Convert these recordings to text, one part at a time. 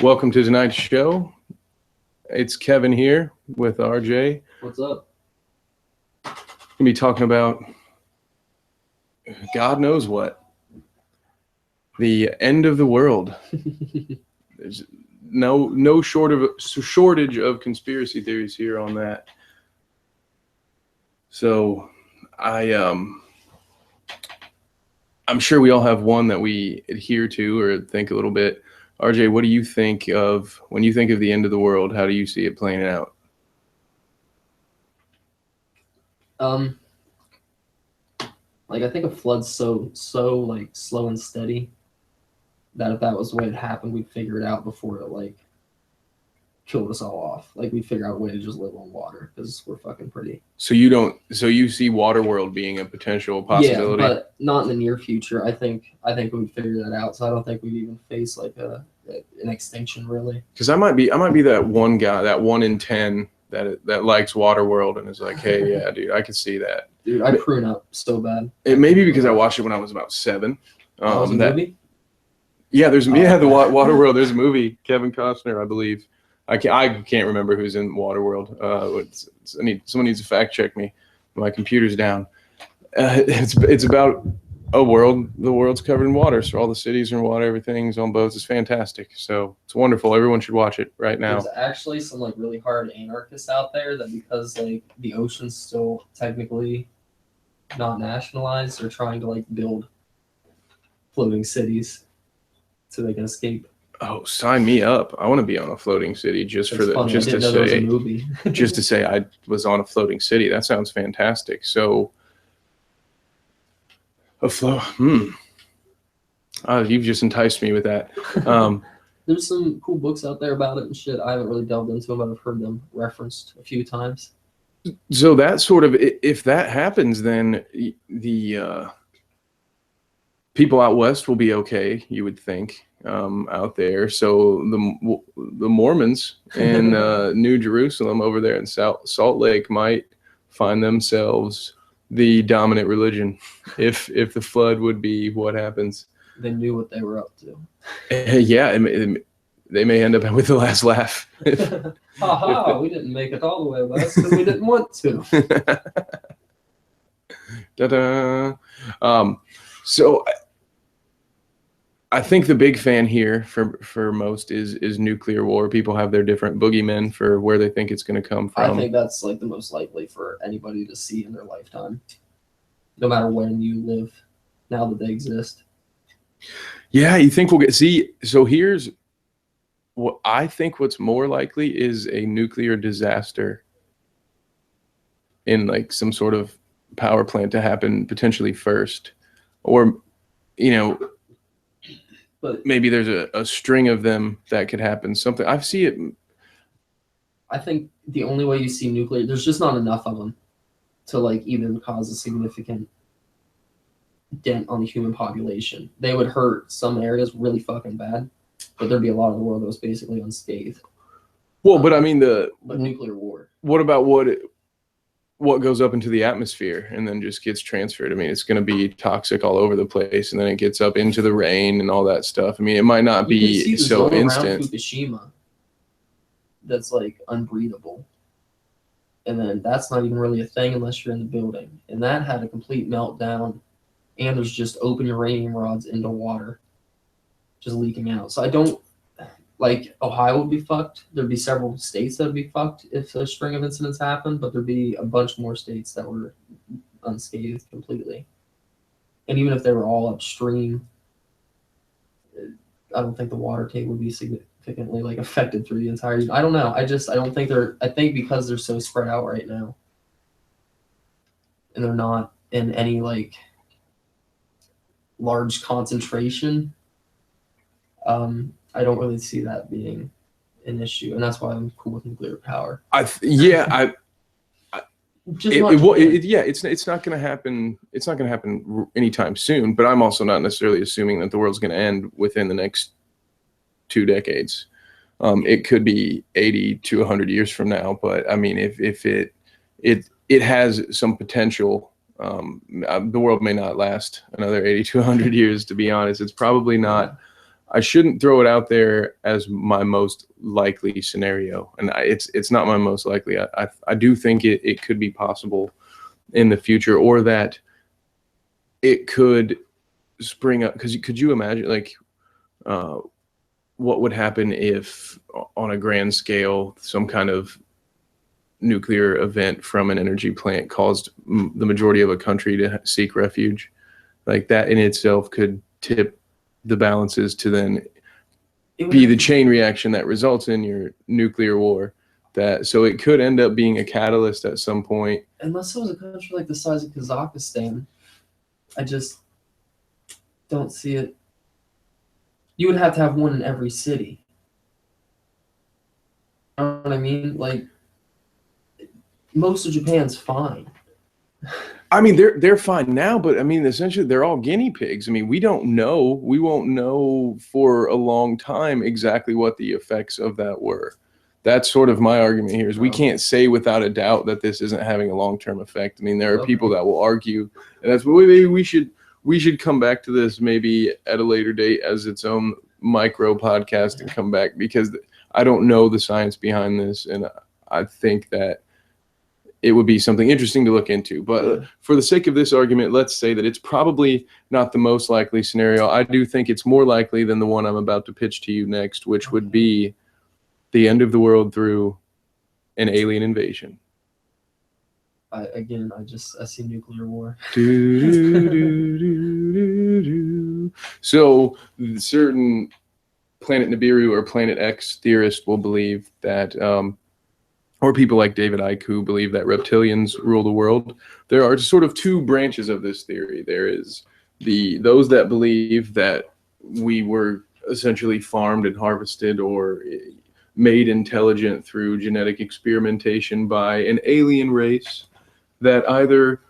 Welcome to tonight's show. It's Kevin here with RJ. What's up? We're going to be talking about God knows what. The end of the world. There's no shortage of conspiracy theories here on that. So I'm sure we all have one that we adhere to or think a little bit. RJ, what do you think of when you think of the end of the world? How do you see it playing out? I think a flood's so like slow and steady that if that was the way it happened, we'd figure it out before it killed us all off. We'd figure out a way to just live on water because we're fucking pretty. So you see Waterworld being a potential possibility? Yeah, but not in the near future. I think we'd figure that out. So I don't think we'd even face an extinction really. Because I might be that one guy, that 1 in 10 that likes Waterworld and is like, hey, yeah, dude, I can see that. Dude, I prune up so bad. It may be because I watched it when I was about 7. Was a movie? Yeah, the Waterworld. There's a movie, Kevin Costner, I believe. I can't remember who's in Waterworld. Someone needs to fact check me. My computer's down. It's about a world. The world's covered in water, so all the cities are in water. Everything's on boats. It's fantastic. So it's wonderful. Everyone should watch it right now. There's actually some really hard anarchists out there that because the ocean's still technically not nationalized, are trying to build floating cities so they can escape. Oh, sign me up! I want to be on a floating city just to say I was on a floating city. That sounds fantastic. So, you've just enticed me with that. There's some cool books out there about it and shit. I haven't really delved into them, but I've heard them referenced a few times. So that sort of, if that happens, then the people out west will be okay, you would think. Out there, so the Mormons in New Jerusalem over there in Salt Lake might find themselves the dominant religion if the flood would be what happens. They knew what they were up to. Yeah, they may end up with the last laugh. We didn't make it all the way west because we didn't want to. Ta-da! So. I think the big fan here for most is nuclear war. People have their different boogeymen for where they think it's going to come from. I think that's the most likely for anybody to see in their lifetime, no matter when you live, now that they exist. Yeah, you think we'll so here's what I think what's more likely is a nuclear disaster in some sort of power plant to happen potentially first. Or, but maybe there's a string of them that could happen. Something I see it. I think the only way you see nuclear, there's just not enough of them to even cause a significant dent on the human population. They would hurt some areas really fucking bad, but there'd be a lot of the world that was basically unscathed. Well, but I mean but nuclear war. What about what goes up into the atmosphere and then just gets transferred? I mean, it's going to be toxic all over the place, and then it gets up into the rain and all that stuff. I mean, it might not be so instant. Fukushima, that's unbreathable, and then that's not even really a thing unless you're in the building. And that had a complete meltdown, and there's just open uranium rods into water, just leaking out. So I don't. Ohio would be fucked. There'd be several states that would be fucked if a string of incidents happened, but there'd be a bunch more states that were unscathed completely. And even if they were all upstream, I don't think the water table would be significantly affected through the entire. I don't know. I don't think I think because they're so spread out right now, and they're not in any large concentration. I don't really see that being an issue, and that's why I'm cool with nuclear power. It's not going to happen. It's not going to happen anytime soon. But I'm also not necessarily assuming that the world's going to end within the next 2 decades. It could be 80 to 100 years from now. But I mean, if it has some potential. The world may not last another 80 to 100 years. To be honest, it's probably not. I shouldn't throw it out there as my most likely scenario, and it's not my most likely. I do think it could be possible in the future, or that it could spring up. Because could you imagine, like, what would happen if, on a grand scale, some kind of nuclear event from an energy plant caused the majority of a country to seek refuge? Like, that in itself could tip the balances to then be the chain reaction that results in your nuclear war. So it could end up being a catalyst at some point. Unless it was a country like the size of Kazakhstan, I just don't see it. You would have to have one in every city. You know what I mean? Like, most of Japan's fine. I mean, they're fine now, but I mean, essentially, they're all guinea pigs. I mean, we don't know. We won't know for a long time exactly what the effects of that were. That's sort of my argument here, is we can't say without a doubt that this isn't having a long-term effect. I mean, there are people that will argue, and that's what maybe we should come back to this maybe at a later date as its own micro podcast and come back, because I don't know the science behind this, and I think that it would be something interesting to look into. But for the sake of this argument, let's say that it's probably not the most likely scenario. I do think it's more likely than the one I'm about to pitch to you next, which would be the end of the world through an alien invasion. I see nuclear war. So certain Planet Nibiru or Planet X theorists will believe that, or people like David Icke who believe that reptilians rule the world. There are sort of two branches of this theory. There is those that believe that we were essentially farmed and harvested or made intelligent through genetic experimentation by an alien race that either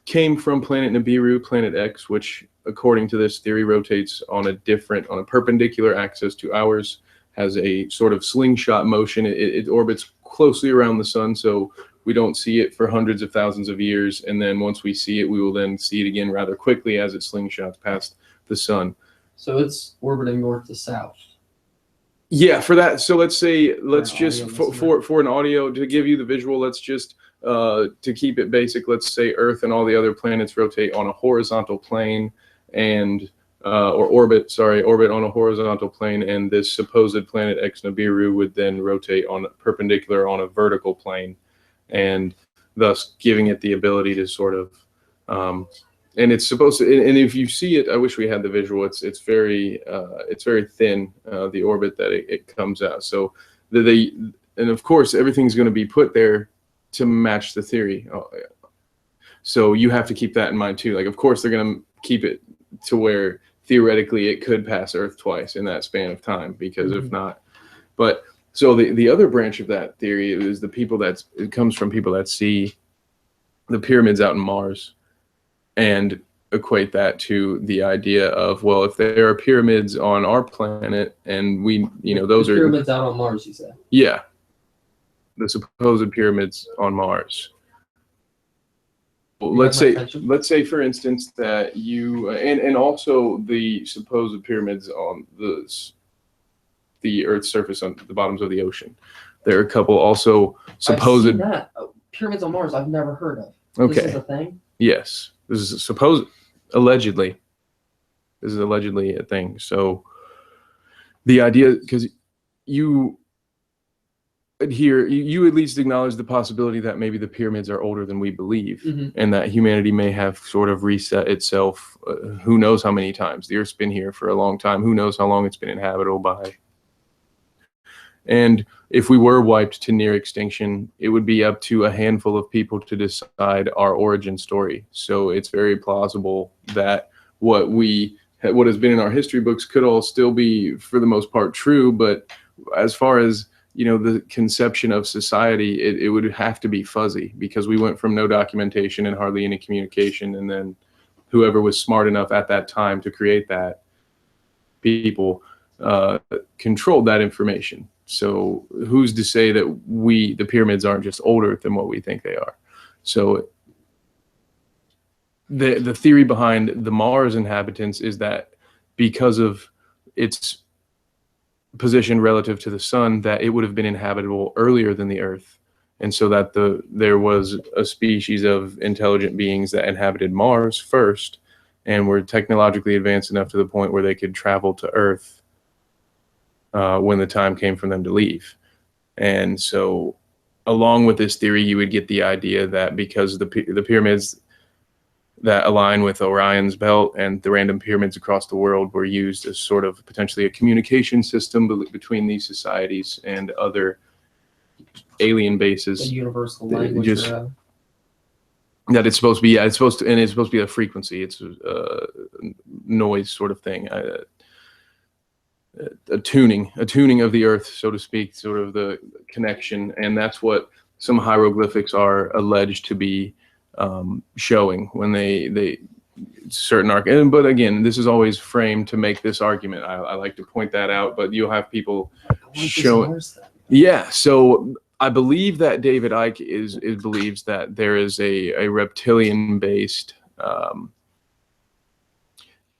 came from Planet Nibiru, Planet X, which according to this theory rotates on a perpendicular axis to ours, has a sort of slingshot motion. It orbits closely around the sun, so we don't see it for hundreds of thousands of years, and then once we see it, we will then see it again rather quickly as it slingshots past the sun. So it's orbiting north to south. Yeah, for that. So let's just for an audio, to give you the visual, let's just to keep it basic, let's say Earth and all the other planets rotate on a horizontal plane, and orbit on a horizontal plane, and this supposed Planet X Nibiru would then rotate perpendicular on a vertical plane, and thus giving it the ability to sort of and it's supposed to, and if you see it, I wish we had the visual. It's very thin, the orbit that it comes out. So and of course everything's going to be put there to match the theory. So you have to keep that in mind too. Like, of course they're going to keep it to where theoretically it could pass Earth twice in that span of time, because if not, but so the other branch of that theory is it comes from people that see the pyramids out in Mars and equate that to the idea of, well, if there are pyramids on our planet and those are pyramids out on Mars, you said? Yeah, the supposed pyramids on Mars. Well, let's say for instance that you and also the supposed pyramids on the Earth's surface on the bottoms of the ocean. There are a couple also supposed. I've seen that. Pyramids on Mars I've never heard of. Okay. This is a thing? Yes. This is allegedly. This is allegedly a thing. So the idea, because you at least acknowledge the possibility that maybe the pyramids are older than we believe, and that humanity may have sort of reset itself. Who knows how many times? The Earth's been here for a long time. Who knows how long it's been inhabitable by? And if we were wiped to near extinction, it would be up to a handful of people to decide our origin story. So it's very plausible that what has been in our history books could all still be, for the most part, true. But as far as the conception of society, it would have to be fuzzy, because we went from no documentation and hardly any communication, and then whoever was smart enough at that time to create that, people controlled that information. So who's to say that the pyramids aren't just older than what we think they are? So the theory behind the Mars inhabitants is that because of its position relative to the sun, that it would have been inhabitable earlier than the Earth, and so that there was a species of intelligent beings that inhabited Mars first, and were technologically advanced enough to the point where they could travel to Earth when the time came for them to leave. And so, along with this theory, you would get the idea that because the pyramids that align with Orion's belt and the random pyramids across the world were used as sort of potentially a communication system between these societies and other alien bases. A universal language. Just that it's supposed to be, it's supposed to be a frequency. It's a noise sort of thing, a tuning of the Earth, so to speak, sort of the connection, and that's what some hieroglyphics are alleged to be showing when they certain but again, this is always framed to make this argument. I like to point that out, but you'll have people show. Yeah, so I believe that David Icke believes that there is a reptilian based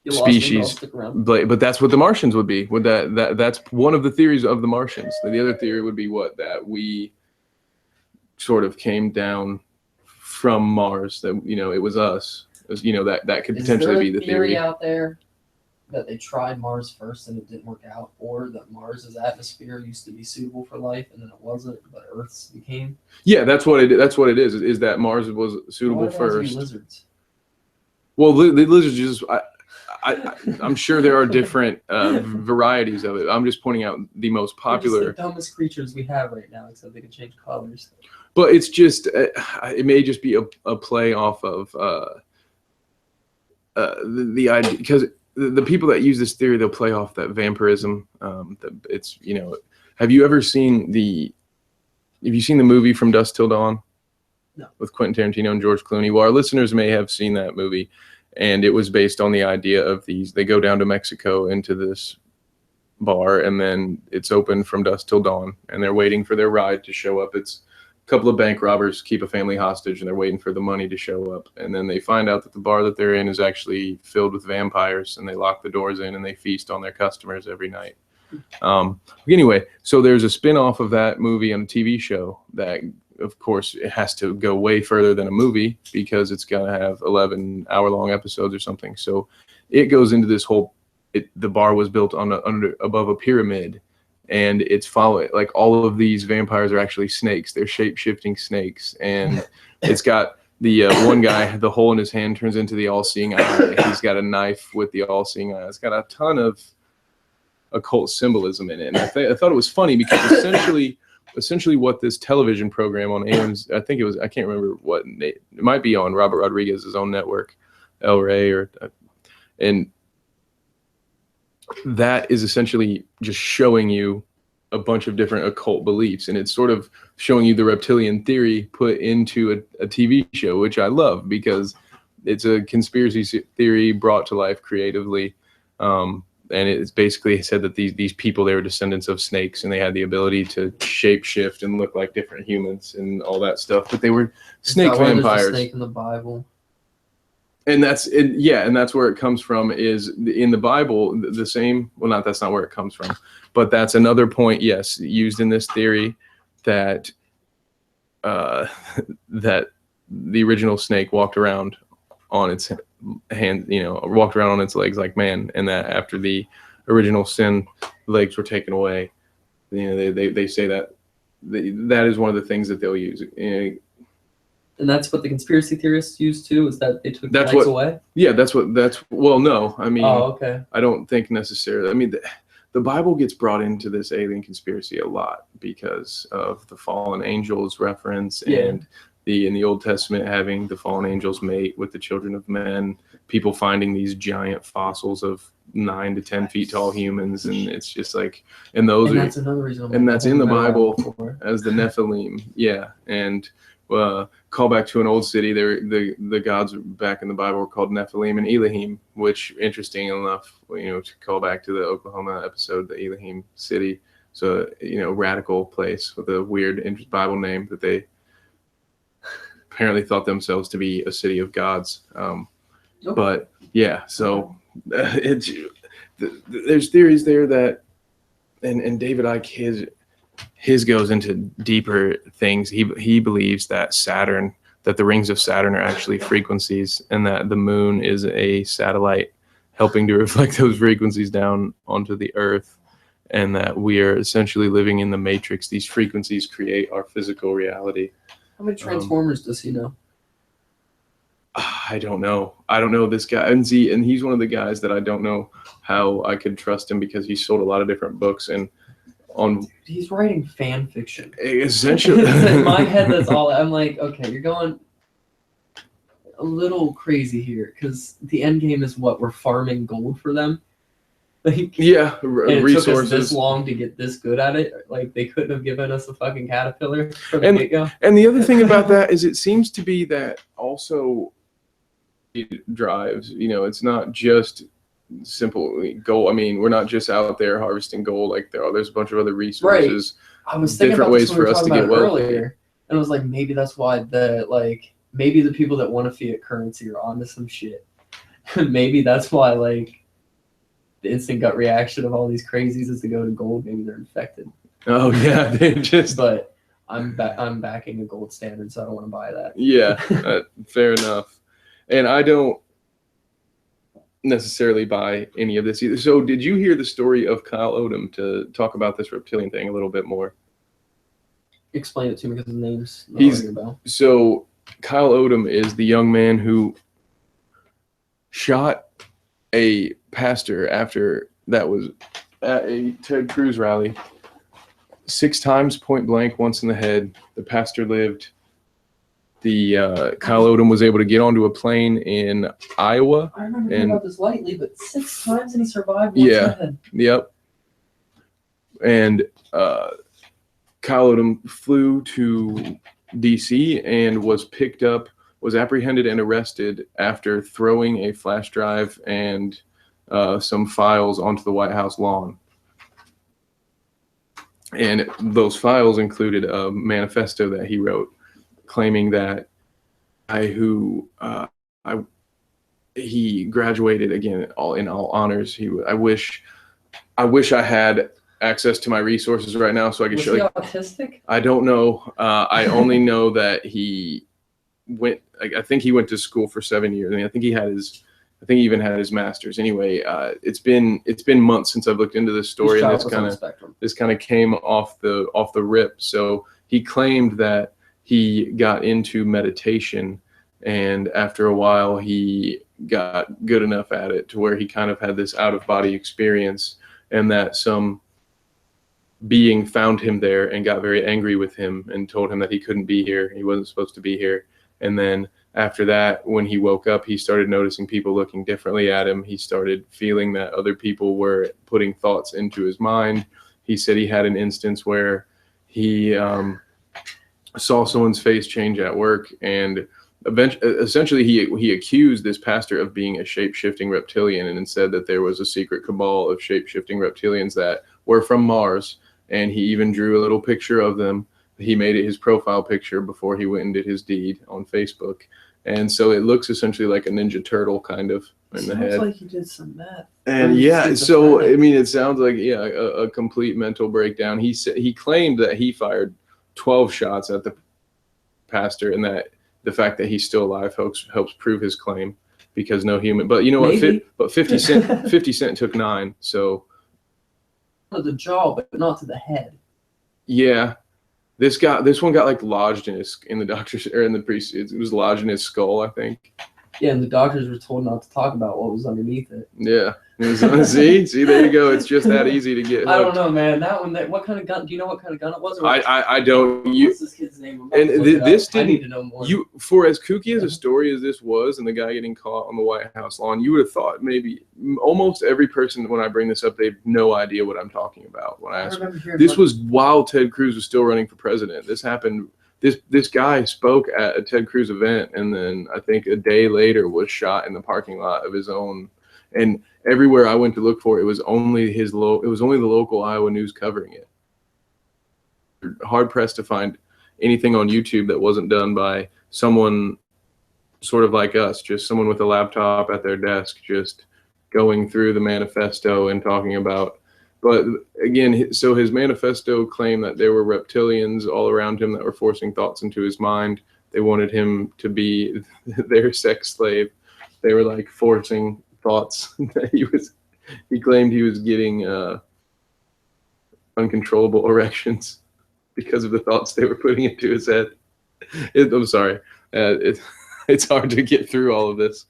species, but that's what the Martians would be. Would that's one of the theories of the Martians. The other theory would be that we sort of came down from Mars, that it was us. That could potentially be the theory out there that they tried Mars first and it didn't work out, or that Mars's atmosphere used to be suitable for life and then it wasn't, but Earth's became. Yeah, that's what it is. Is that Mars was suitable first? Lizards? Well, the lizards just. I'm sure there are different varieties of it. I'm just pointing out the most popular. They're just the dumbest creatures we have right now, except they can change colors. But it's just, it may just be a play off of the idea, because the people that use this theory, they'll play off that vampirism. It's, have you seen the movie From Dusk Till Dawn? No. With Quentin Tarantino and George Clooney? Well, our listeners may have seen that movie. And it was based on the idea of they go down to Mexico into this bar, and then it's open from dusk till dawn, and they're waiting for their ride to show up. It's a couple of bank robbers keep a family hostage, and they're waiting for the money to show up. And then they find out that the bar that they're in is actually filled with vampires, and they lock the doors in, and they feast on their customers every night. Anyway, so there's a spin-off of that movie on a TV show that, of course, it has to go way further than a movie because it's going to have 11-hour-long episodes or something. So it goes into this whole, the bar was built above a pyramid, and it's following, like, all of these vampires are actually snakes. They're shape-shifting snakes. And it's got the one guy, the hole in his hand turns into the all-seeing eye. He's got a knife with the all-seeing eye. It's got a ton of occult symbolism in it. And I thought it was funny because essentially what this television program on AM's, I can't remember what, it might be on Robert Rodriguez's own network, El Rey, and that is essentially just showing you a bunch of different occult beliefs, and it's sort of showing you the reptilian theory put into a TV show, which I love because it's a conspiracy theory brought to life creatively. And it's basically said that these people, they were descendants of snakes, and they had the ability to shape shift and look like different humans and all that stuff. But they were snake vampires. There's a snake in the Bible. And that's where it comes from. Is in the Bible the same? Well, that's not where it comes from, but that's another point. Yes, used in this theory that that the original snake walked around on its hand, walked around on its legs like man, and that after the original sin, legs were taken away. They say that that is one of the things that they'll use. And that's what the conspiracy theorists use too, is that they took the legs away? Yeah, well, no, I mean, okay. I don't think necessarily. I mean, the Bible gets brought into this alien conspiracy a lot because of the fallen angels reference, and in the Old Testament having the fallen angels mate with the children of men, people finding these giant fossils of 9 to 10 feet tall humans, and it's just like, that's another reason. And that's in the Bible as the Nephilim, and call back to an old city. The gods back in the Bible were called Nephilim and Elohim, which, interesting enough, to call back to the Oklahoma episode, the Elohim city. So radical place with a weird Bible name that they apparently thought themselves to be a city of gods. But yeah, so there's theories there that, and David Icke, his goes into deeper things. He believes that the rings of Saturn are actually frequencies, and that the moon is a satellite helping to reflect those frequencies down onto the Earth, and that we are essentially living in the matrix. These frequencies create our physical reality. How many Transformers does he know? I don't know. I don't know this guy. And he's one of the guys that I don't know how I could trust him, because he sold a lot of different books, and he's writing fan fiction. Essentially. In my head, that's all. I'm like, okay, you're going a little crazy here, because the end game is what? We're farming gold for them. Like, yeah, and resources. It took us this long to get this good at it. Like, they couldn't have given us a fucking caterpillar from the get-go. And the other thing about that is, it seems to be that also it drives. It's not just simple gold. I mean, we're not just out there harvesting gold. Like, there's a bunch of other resources. Right. I was thinking different about ways this for us to get wealth earlier, and I was like, maybe that's why maybe the people that want a fiat currency are onto some shit. Maybe that's why the instant gut reaction of all these crazies is to go to gold. Maybe they're infected. Oh yeah, they just. But I'm backing a gold standard, so I don't want to buy that. Yeah, fair enough. And I don't necessarily buy any of this either. So did you hear the story of Kyle Odom, to talk about this reptilian thing a little bit more? Explain it to me, because the name's not ringing a bell. So Kyle Odom is the young man who shot a pastor after that was at a Ted Cruz rally 6 times point blank, once in the head. The pastor lived. Kyle Odom was able to get onto a plane in Iowa. I remember hearing about this lightly, but 6 times and he survived once in the head. Yep. And Kyle Odom flew to DC and was apprehended and arrested after throwing a flash drive and some files onto the White House lawn. And those files included a manifesto that he wrote, claiming that he graduated again in all honors. I wish I had access to my resources right now so I could show you. Was he autistic? I don't know. I only know that he went. I think he went to school for 7 years. I mean, I think he even had his master's. Anyway, it's been months since I've looked into this story, and this kind of came off the rip. So he claimed that he got into meditation, and after a while he got good enough at it to where he kind of had this out-of-body experience, and that some being found him there and got very angry with him and told him that he couldn't be here. He wasn't supposed to be here. And then after that, when he woke up, he started noticing people looking differently at him. He started feeling that other people were putting thoughts into his mind. He said he had an instance where he saw someone's face change at work, and essentially he accused this pastor of being a shape-shifting reptilian, and said that there was a secret cabal of shape-shifting reptilians that were from Mars, and he even drew a little picture of them. He made it his profile picture before he went and did his deed on Facebook. And so it looks essentially like a Ninja Turtle kind of in the head. Sounds like he did some math. And yeah, so I mean, it sounds like a complete mental breakdown. He claimed that he fired 12 shots at the pastor, and that the fact that he's still alive helps prove his claim, because no human. But you know what? But 50 Cent took 9. So to the jaw, but not to the head. Yeah. This one got lodged in the doctor's, or in the priest. It was lodged in his skull, I think. Yeah, and the doctors were told not to talk about what was underneath it. Yeah. See, there you go. It's just that easy to get hooked. I don't know, man. That one. What kind of gun? Do you know what kind of gun it was? I don't. What's this kid's name? And this didn't. I need to know more. For as kooky as a story as this was, and the guy getting caught on the White House lawn, you would have thought maybe almost every person, when I bring this up, they have no idea what I'm talking about. When I ask, this was while Ted Cruz was still running for president. This happened. This guy spoke at a Ted Cruz event, and then I think a day later was shot in the parking lot of his own. And everywhere I went to look for it, was only the local Iowa news covering it. Hard pressed to find anything on YouTube that wasn't done by someone sort of like us, just someone with a laptop at their desk, just going through the manifesto and talking about. But again, so his manifesto claimed that there were reptilians all around him that were forcing thoughts into his mind. They wanted him to be their sex slave. They were like forcing thoughts that he claimed he was getting uncontrollable erections because of the thoughts they were putting into his head. I'm sorry. It's hard to get through all of this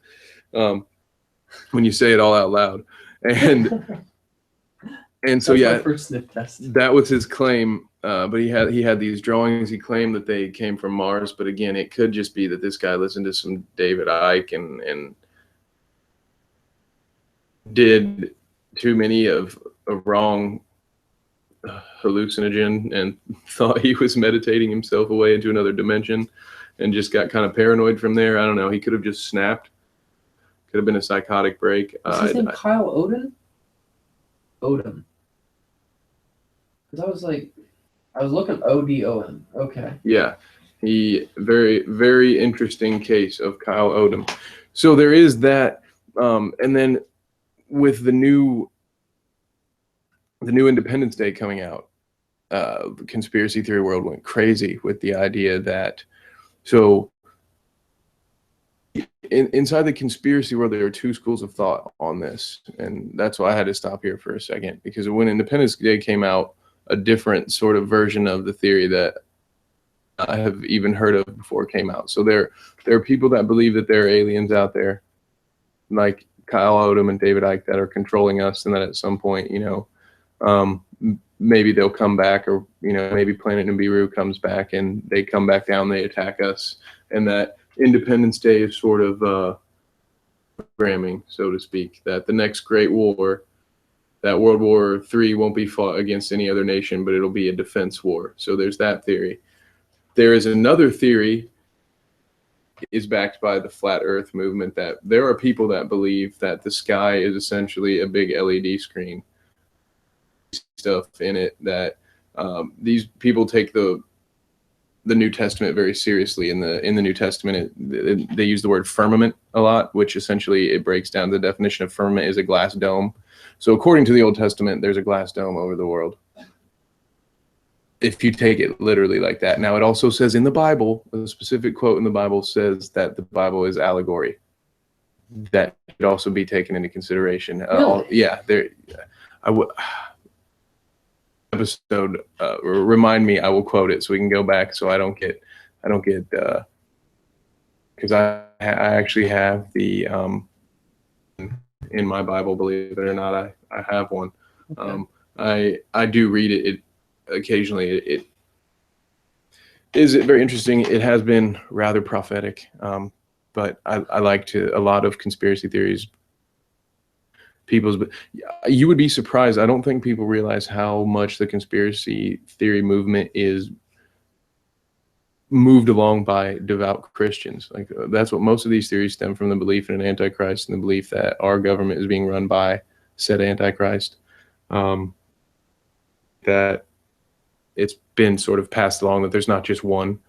when you say it all out loud. And so, yeah, that was his claim. But he had these drawings. He claimed that they came from Mars. But again, it could just be that this guy listened to some David Icke and did too many of a wrong hallucinogen and thought he was meditating himself away into another dimension and just got kind of paranoid from there. I don't know. He could have just snapped. Could have been a psychotic break. Is his name Kyle Odom? Odom. Because I was looking ODOM. Okay. Yeah. He very, very interesting case of Kyle Odom. So there is that. And then with the new Independence Day coming out, the conspiracy theory world went crazy with the idea that, so inside the conspiracy world, there are two schools of thought on this. And that's why I had to stop here for a second, because when Independence Day came out, a different sort of version of the theory that I have even heard of before came out. So there are people that believe that there are aliens out there, like Kyle Odom and David Icke, that are controlling us, and that at some point, maybe they'll come back, or maybe Planet Nibiru comes back and they come back down, they attack us, and that Independence Day is sort of programming, so to speak, that the next great war, that World War III, won't be fought against any other nation, but it'll be a defense war. So there's that theory. There is another theory, is backed by the flat earth movement, that there are people that believe that the sky is essentially a big LED screen, stuff in it, that these people take the New Testament very seriously. In the New Testament, they use the word firmament a lot, which essentially it breaks down. The definition of firmament is a glass dome. So according to the Old Testament, there's a glass dome over the world, if you take it literally like that. Now, it also says in the Bible, a specific quote in the Bible says that the Bible is allegory. That should also be taken into consideration. Really? Episode, remind me, I will quote it so we can go back, so I don't get because I actually have the in my Bible, believe it or not, I have one. Okay. I do read it occasionally. It is very interesting. It has been rather prophetic, but I like a lot of conspiracy theories. But you would be surprised. I don't think people realize how much the conspiracy theory movement is moved along by devout Christians. Like, that's what most of these theories stem from: the belief in an antichrist and the belief that our government is being run by said antichrist. That it's been sort of passed along that there's not just one,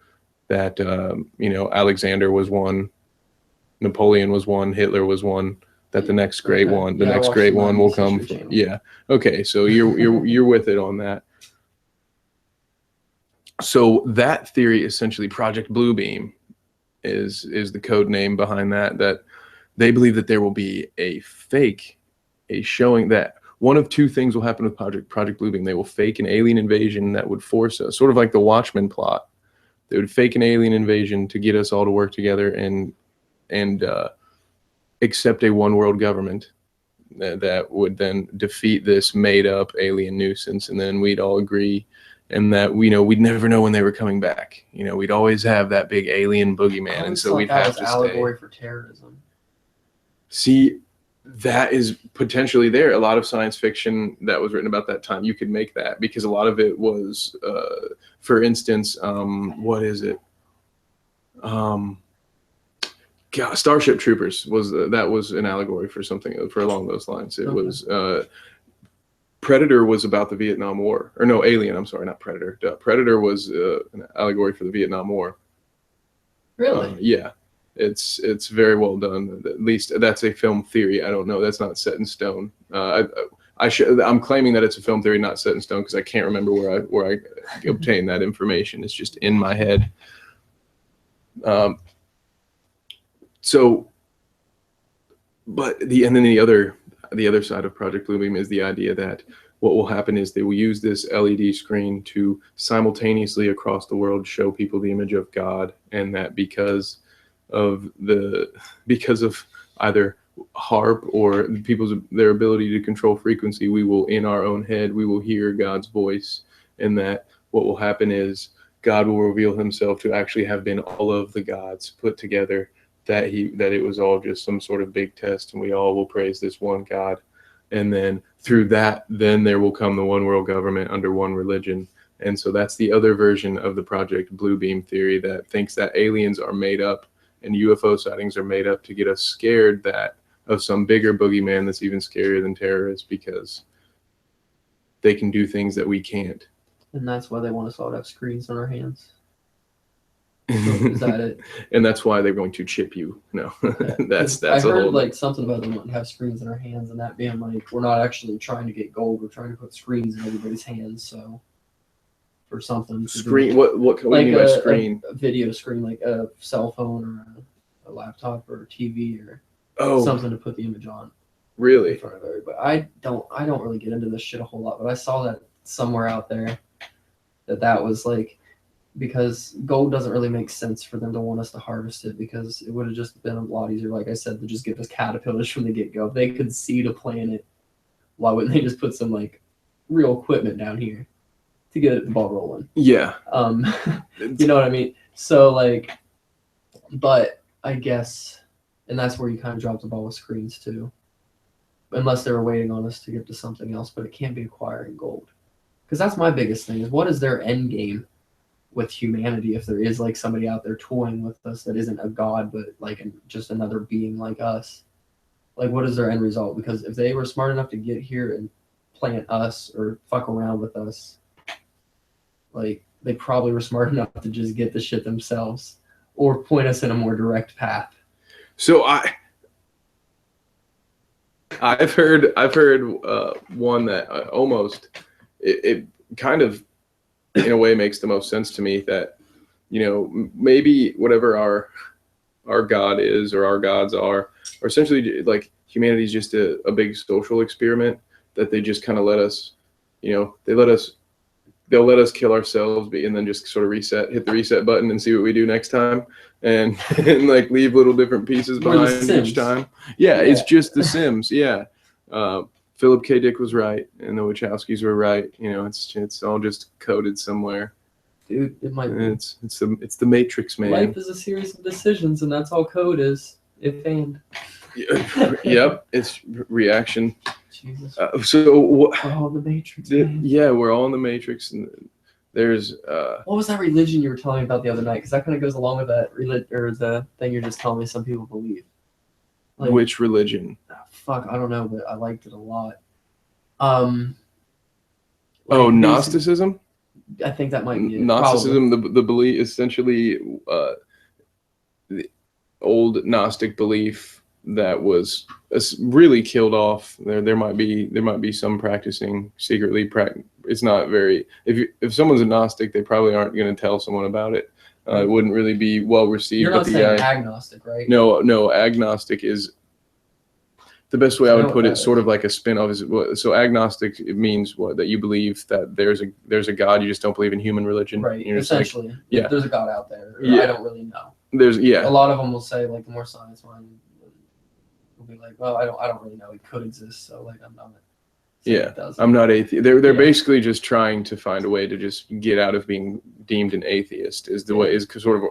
that Alexander was one, Napoleon was one, Hitler was one, that the next great one, next great one will come from. Yeah. Okay. So you're with it on that. So that theory, essentially, Project Bluebeam is the code name behind that, that they believe that there will be a showing that one of two things will happen with Project Bluebeam. They will fake an alien invasion that would force us, sort of like the Watchmen plot. They would fake an alien invasion to get us all to work together and accept a one world government that would then defeat this made up alien nuisance, and then we'd all agree, and that we'd never know when they were coming back. We'd always have that big alien boogeyman, and so we'd have to allegory for terrorism. See, that is potentially there. A lot of science fiction that was written about that time, you could make that, because a lot of it was, for instance, what is it? Starship Troopers was an allegory for something for along those lines. It was Predator was about the Vietnam War, or no, Alien. I'm sorry, not Predator. Predator was an allegory for the Vietnam War. Really? Yeah, It's very well done. At least that's a film theory. I don't know. That's not set in stone. I'm claiming that it's a film theory, not set in stone, because I can't remember where I obtained that information. It's just in my head. But the other side of Project Bluebeam is the idea that what will happen is they will use this LED screen to simultaneously across the world show people the image of God, and that because of either harp or their ability to control frequency, we will, in our own head, we will hear God's voice, and that what will happen is God will reveal himself to actually have been all of the gods put together, that it was all just some sort of big test, and we all will praise this one God. And then through that, then there will come the one world government under one religion. And so that's the other version of the Project Bluebeam theory, that thinks that aliens are made up and UFO sightings are made up to get us scared of some bigger boogeyman that's even scarier than terrorists, because they can do things that we can't. And that's why they want us all to have screens on our hands. So is that it? And that's why they're going to chip you. No, that's I heard like something about them wanting to have screens in our hands, and that being like, we're not actually trying to get gold, we're trying to put screens in everybody's hands. So for something screen, what do you mean by screen? A video screen, like a cell phone or a laptop or a TV or something to put the image on. Really? In front of everybody. I don't really get into this shit a whole lot, but I saw that somewhere out there that was like, because gold doesn't really make sense for them to want us to harvest it, because it would have just been a lot easier, like I said, to just give us caterpillars from the get-go. If they could seed a planet, why wouldn't they just put some like real equipment down here to get the ball rolling? Yeah. You know what I mean? So like, but I guess, and that's where you kind of drop the ball with screens too, unless they were waiting on us to get to something else. But it can't be acquiring gold, because that's my biggest thing, is what is their end game with humanity if there is like somebody out there toying with us that isn't a god but like just another being like us? Like, what is their end result? Because if they were smart enough to get here and plant us or fuck around with us, like, they probably were smart enough to just get the shit themselves or point us in a more direct path. So I've heard one that almost it kind of in a way makes the most sense to me, that, you know, maybe whatever our God is, or our gods are essentially like humanity is just a big social experiment, that they just kind of let us, you know, they'll let us kill ourselves, and then just sort of hit the reset button and see what we do next time, and like leave little different pieces behind each time. Yeah, it's just The Sims. Yeah. Philip K. Dick was right, and the Wachowskis were right. You know, it's all just coded somewhere. Dude, it might be. It's the Matrix, man. Life is a series of decisions, and that's all code is. If and. Yep, it's reaction. Jesus. We're all in the Matrix. Yeah, we're all in the Matrix, and there's. What was that religion you were telling me about the other night? Because that kind of goes along with that or the thing you're just telling me some people believe. Like, which religion? Fuck, I don't know, but I liked it a lot. Gnosticism? I think that might be it. Gnosticism, the belief, essentially, the old Gnostic belief that was really killed off. There might be some practicing secretly. It's not very. If someone's a Gnostic, they probably aren't going to tell someone about it. It wouldn't really be well received. You're not saying agnostic, right? No, agnostic is the best way I would put it. Sort of like a spin-off. So agnostic, it means what? That you believe that there's a God, you just don't believe in human religion. Right. You're essentially, like, yeah, there's a God out there. Yeah. I don't really know. A lot of them will say, like, the more science one will be like, well, I don't really know. It could exist, so like I'm not. Yeah, I'm not atheist. They're basically just trying to find a way to just get out of being deemed an atheist. Is the way, is sort of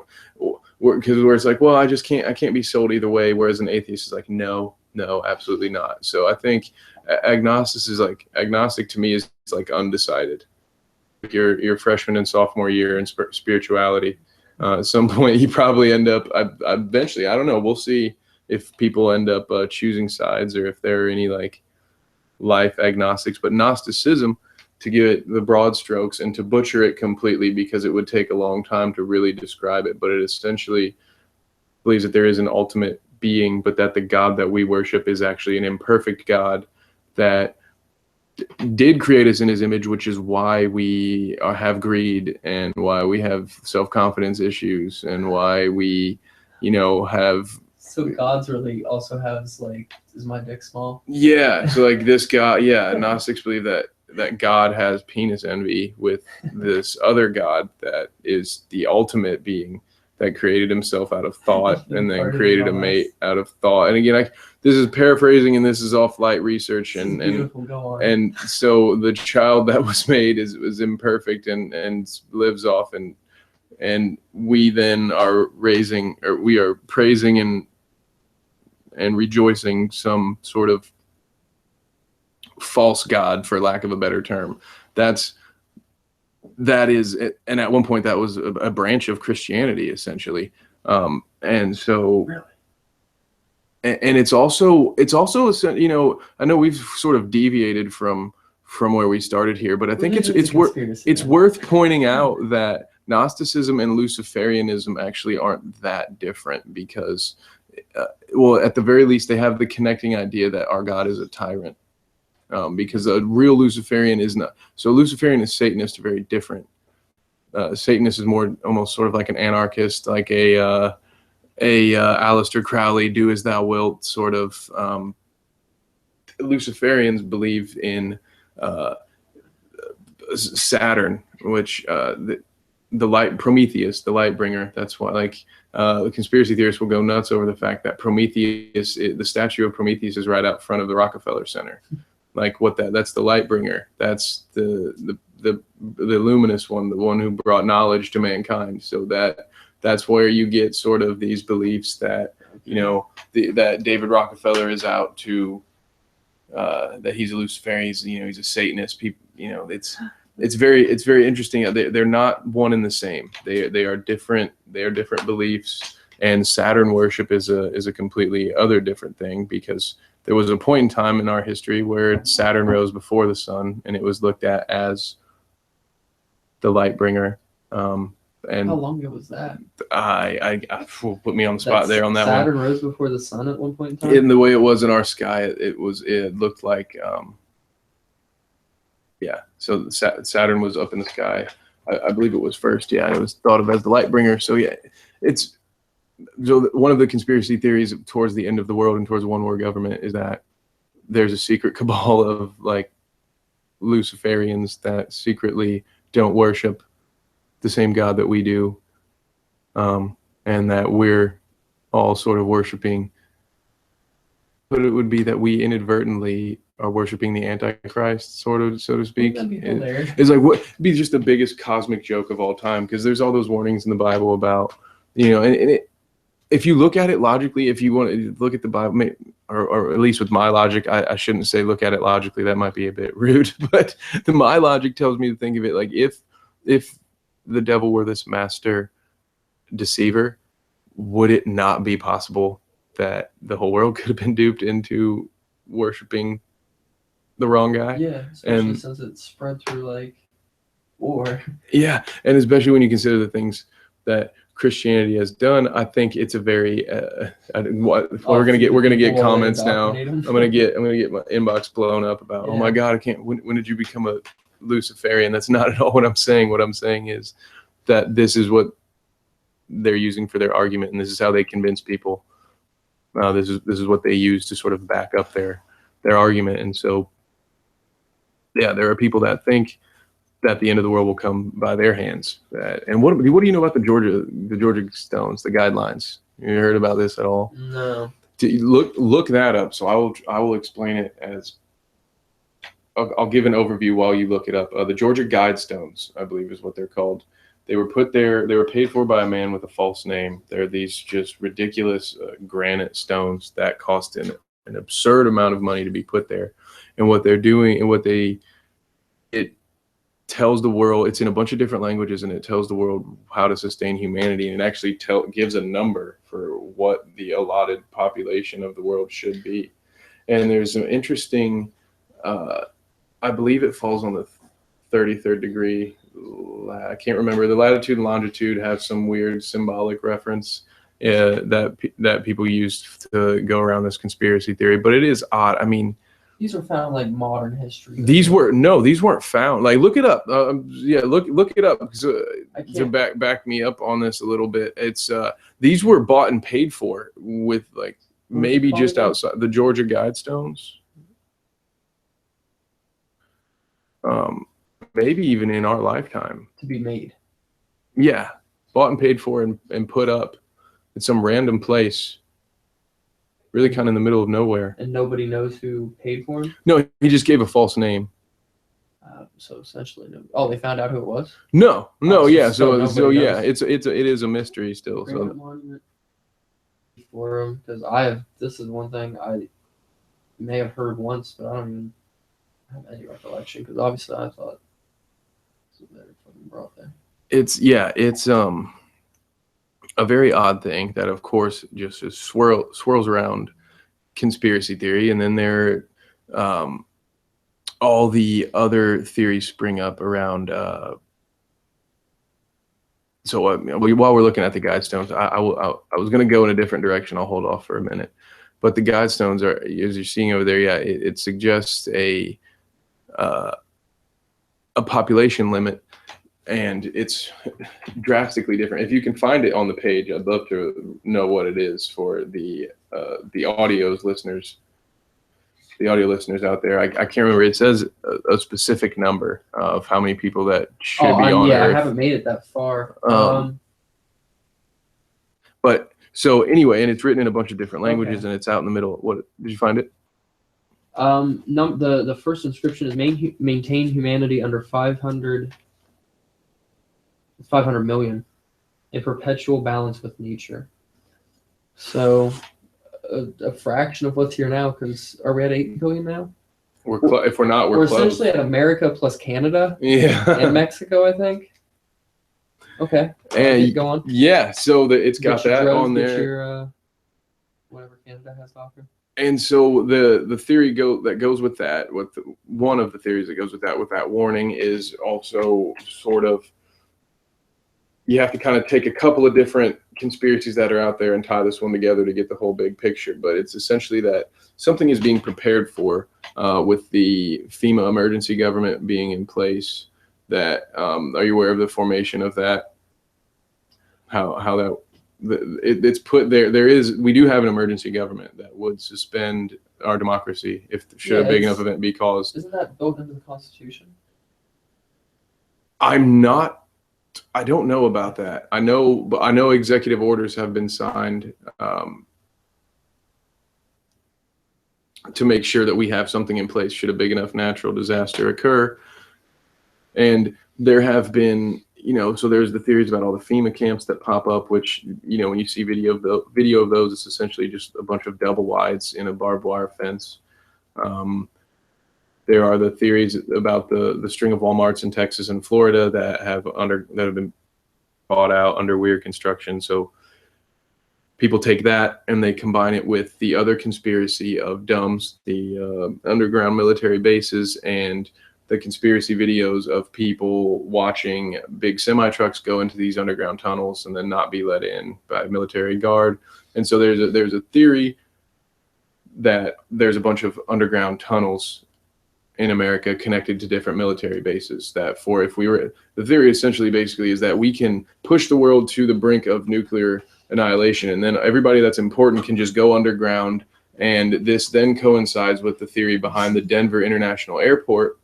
because where it's like, well, I can't be sold either way. Whereas an atheist is like, no, absolutely not. So I think agnostic to me is like undecided. Your freshman and sophomore year in spirituality. At some point, you probably end up. Eventually, I don't know. We'll see if people end up choosing sides, or if there are any like life agnostics. But Gnosticism, to give it the broad strokes and to butcher it completely, because it would take a long time to really describe it, but it essentially believes that there is an ultimate being, but that the God that we worship is actually an imperfect God that did create us in his image, which is why we have greed and why we have self-confidence issues and why we, have. So God's really also has like, is my dick small? Yeah. So like this God, yeah, Gnostics believe that God has penis envy with this other God that is the ultimate being that created himself out of thought and then created a mate out of thought. And again, this is paraphrasing and this is all flight research and so the child that was made was imperfect and lives off and we then are we are praising and rejoicing some sort of false God, for lack of a better term. That is, and at one point that was a branch of Christianity, essentially. And so, really? And it's also, I know we've sort of deviated from where we started here, but I think it's worth pointing out that Gnosticism and Luciferianism actually aren't that different because, well, at the very least, they have the connecting idea that our God is a tyrant. Because a real Luciferian is not. So Luciferian and Satanist are very different. Satanist is more almost sort of like an anarchist, like a Aleister Crowley, do as thou wilt sort of. Luciferians believe in Saturn, which the light Prometheus, the light bringer. That's why the conspiracy theorists will go nuts over the fact that Prometheus, the statue of Prometheus is right out front of the Rockefeller Center. Like that's the light bringer. That's the luminous one, the one who brought knowledge to mankind. So that's where you get sort of these beliefs that, that David Rockefeller is out to, that he's a Luciferian, he's a Satanist. People, it's very interesting. They're not one and the same. They are different. They are different beliefs. And Saturn worship is a completely other different thing because there was a point in time in our history where Saturn rose before the sun, and it was looked at as the light bringer. And how long ago was that? I put me on the spot there on that Saturn one. Saturn rose before the sun at one point in time. In the way it was in our sky, it looked like, yeah. So Saturn was up in the sky. I believe it was first. Yeah, it was thought of as the light bringer. So yeah, so one of the conspiracy theories towards the end of the world and towards one world government is that there's a secret cabal of like Luciferians that secretly don't worship the same God that we do, and that we're all sort of worshiping. But it would be that we inadvertently are worshiping the Antichrist, sort of, so to speak. It's like what be just the biggest cosmic joke of all time because there's all those warnings in the Bible about, if you look at it logically, if you want to look at the Bible, or at least with my logic, I shouldn't say look at it logically. That might be a bit rude, but my logic tells me to think of it like if the devil were this master deceiver, would it not be possible that the whole world could have been duped into worshiping the wrong guy? Yeah, especially since it spread through like war. Yeah, and especially when you consider the things that Christianity has done, I think it's a very we're gonna get comments now. I'm gonna get my inbox blown up about, oh my God, I can't. When did you become a Luciferian? That's not at all what I'm saying. What I'm saying is that this is what they're using for their argument, and this is how they convince people. This is what they use to sort of back up their argument. And so, yeah, there are people that think that the end of the world will come by their hands. And what do you know about the Georgia stones, the guidelines? You heard about this at all? No. Look that up. So I will explain it as I'll give an overview while you look it up. The Georgia Guidestones, I believe, is what they're called. They were put there. They were paid for by a man with a false name. They're these just ridiculous granite stones that cost an absurd amount of money to be put there. And what they're doing and it tells the world, it's in a bunch of different languages, and it tells the world how to sustain humanity, and it actually gives a number for what the allotted population of the world should be. And there's some interesting, I believe it falls on the 33rd degree. I can't remember. The latitude and longitude have some weird symbolic reference. that people used to go around this conspiracy theory. But it is odd. I mean, these were found like modern history. These weren't found. Like, look it up. Yeah, look it up to back me up on this a little bit. It's these were bought and paid for with like maybe just outside the Georgia Guidestones. Maybe even in our lifetime. To be made. Yeah, bought and paid for and put up at some random place. Really kind of in the middle of nowhere. And nobody knows who paid for him? No, he just gave a false name. So essentially, they found out who it was? No, yeah. So yeah, it is a mystery still. So for him, because this is one thing I may have heard once, but I don't even have any recollection. Because obviously, I thought this was better fucking brought there. It's a very odd thing that, of course, just swirls around conspiracy theory, and then there all the other theories spring up around. While we're looking at the Guidestones, I was going to go in a different direction. I'll hold off for a minute, but the Guidestones are, as you're seeing over there, yeah, it suggests a population limit. And it's drastically different. If you can find it on the page, I'd love to know what it is for the audio listeners out there. I can't remember. It says a specific number of how many people that should be on Earth. I haven't made it that far. But so anyway, and it's written in a bunch of different languages, and it's out in the middle. What did you find it? The first inscription is maintain humanity under 500 million in perpetual balance with nature. So a fraction of what's here now, because are we at 8 billion now? If we're not, we're close. Essentially at America plus Canada. Yeah. And Mexico, I think. Okay. And go on. Yeah, so it's got that on there. Your, whatever Canada has to offer. And so the theory that goes with that, one of the theories that goes with that warning is also sort of, you have to kind of take a couple of different conspiracies that are out there and tie this one together to get the whole big picture. But it's essentially that something is being prepared for with the FEMA emergency government being in place. That are you aware of the formation of that? How it's put there? We do have an emergency government that would suspend our democracy should a big enough event be caused. Isn't that built into the Constitution? I don't know about that. I know executive orders have been signed to make sure that we have something in place should a big enough natural disaster occur. And there have been, so there's the theories about all the FEMA camps that pop up, which, when you see video of those, it's essentially just a bunch of double wides in a barbed wire fence. There are the theories about the string of Walmarts in Texas and Florida that have been bought out under weird construction. So people take that and they combine it with the other conspiracy of DUMBs, the underground military bases, and the conspiracy videos of people watching big semi-trucks go into these underground tunnels and then not be let in by a military guard. And so there's a theory that there's a bunch of underground tunnels in America connected to different military bases, the theory essentially basically is that we can push the world to the brink of nuclear annihilation, and then everybody that's important can just go underground. And this then coincides with the theory behind the Denver International Airport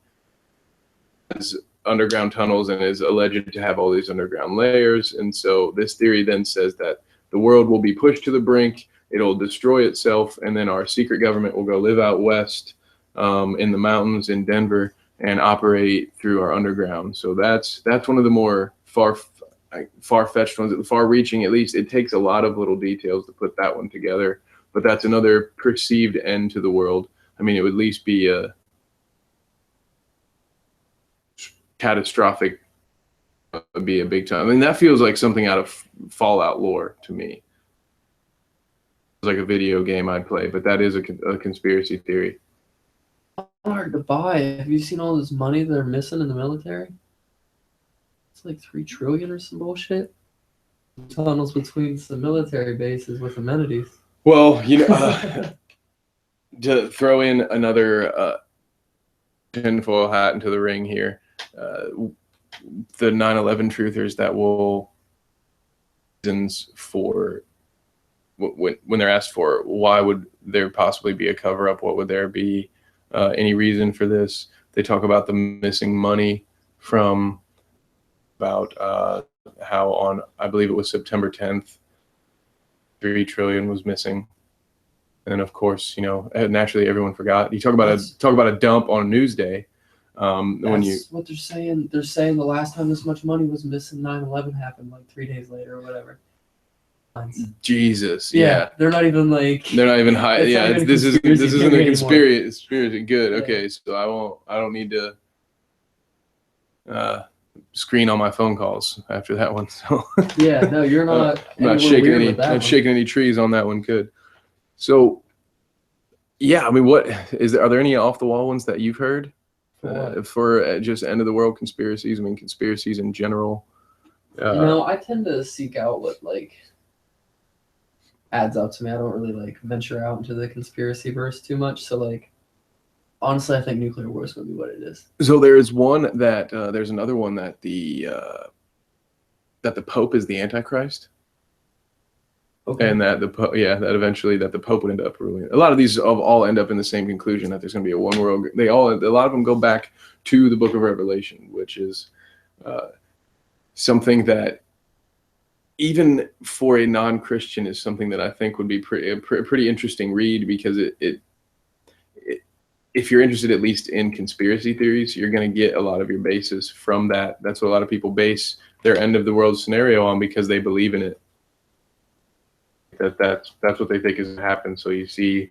as underground tunnels and is alleged to have all these underground layers. And so this theory then says that the world will be pushed to the brink, it'll destroy itself, and then our secret government will go live out west in the mountains in Denver and operate through our underground. So that's one of the more far-fetched ones, far-reaching. At least it takes a lot of little details to put that one together, but that's another perceived end to the world. I mean, it would at least be a catastrophic, would be a big time. I mean, that feels like something out of Fallout lore to me. It's like a video game I'd play, but that is a conspiracy theory. Hard to buy. Have you seen all this money they're missing in the military? It's like $3 trillion or some bullshit. tunnels between some military bases with amenities. Well, to throw in another tinfoil hat into the ring here, the 9/11 truthers that will reasons for when they're asked for why would there possibly be a cover-up, what would there be any reason for this, they talk about the missing money from about how on, I believe it was September 10th, 3 trillion was missing. And of course, naturally everyone forgot. You talk about a dump on a news day. That's what they're saying. They're saying the last time this much money was missing, 9/11 happened like 3 days later or whatever. Jesus, yeah. They're not even high. Yeah, this isn't a conspiracy. Good. Yeah. Okay, so I don't need to screen all my phone calls after that one. So yeah, no, you're not. Not shaking any trees on that one. Good. So yeah, I mean, are there any off the wall ones that you've heard for just end of the world conspiracies? I mean, conspiracies in general. I tend to seek out what adds up to me. I don't really venture out into the conspiracy verse too much. So honestly, I think nuclear war is going to be what it is. So there's one that there's another one that the Pope is the Antichrist. Okay. And that that eventually that the Pope would end up ruling. A lot of these all end up in the same conclusion, that there's going to be a one world. A lot of them go back to the Book of Revelation, which is something that even for a non-Christian is something that I think would be a pretty interesting read, because it if you're interested at least in conspiracy theories, you're going to get a lot of your basis from that. That's what a lot of people base their end of the world scenario on, because they believe in it. That's what they think is going to happen. So you see,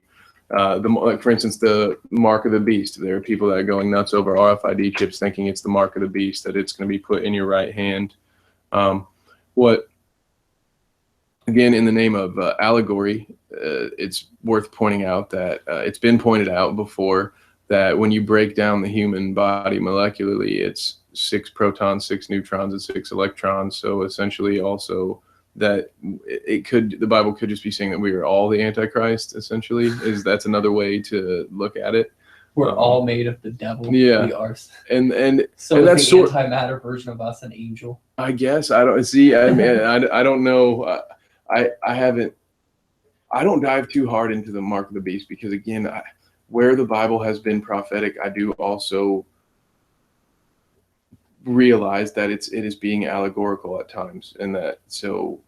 for instance, the mark of the beast. There are people that are going nuts over RFID chips, thinking it's the mark of the beast, that it's going to be put in your right hand. Again, in the name of allegory, it's worth pointing out that it's been pointed out before that when you break down the human body molecularly, it's 6 protons, 6 neutrons, and 6 electrons. So essentially, also that the Bible could just be saying that we are all the Antichrist. Essentially, that's another way to look at it. We're all made of the devil. Yeah, we are. And so that's the antimatter version of us, an angel. I guess I don't see. I mean, I don't know. I don't dive too hard into the mark of the beast, because again, where the Bible has been prophetic, I do also realize that it is being allegorical at times, and that so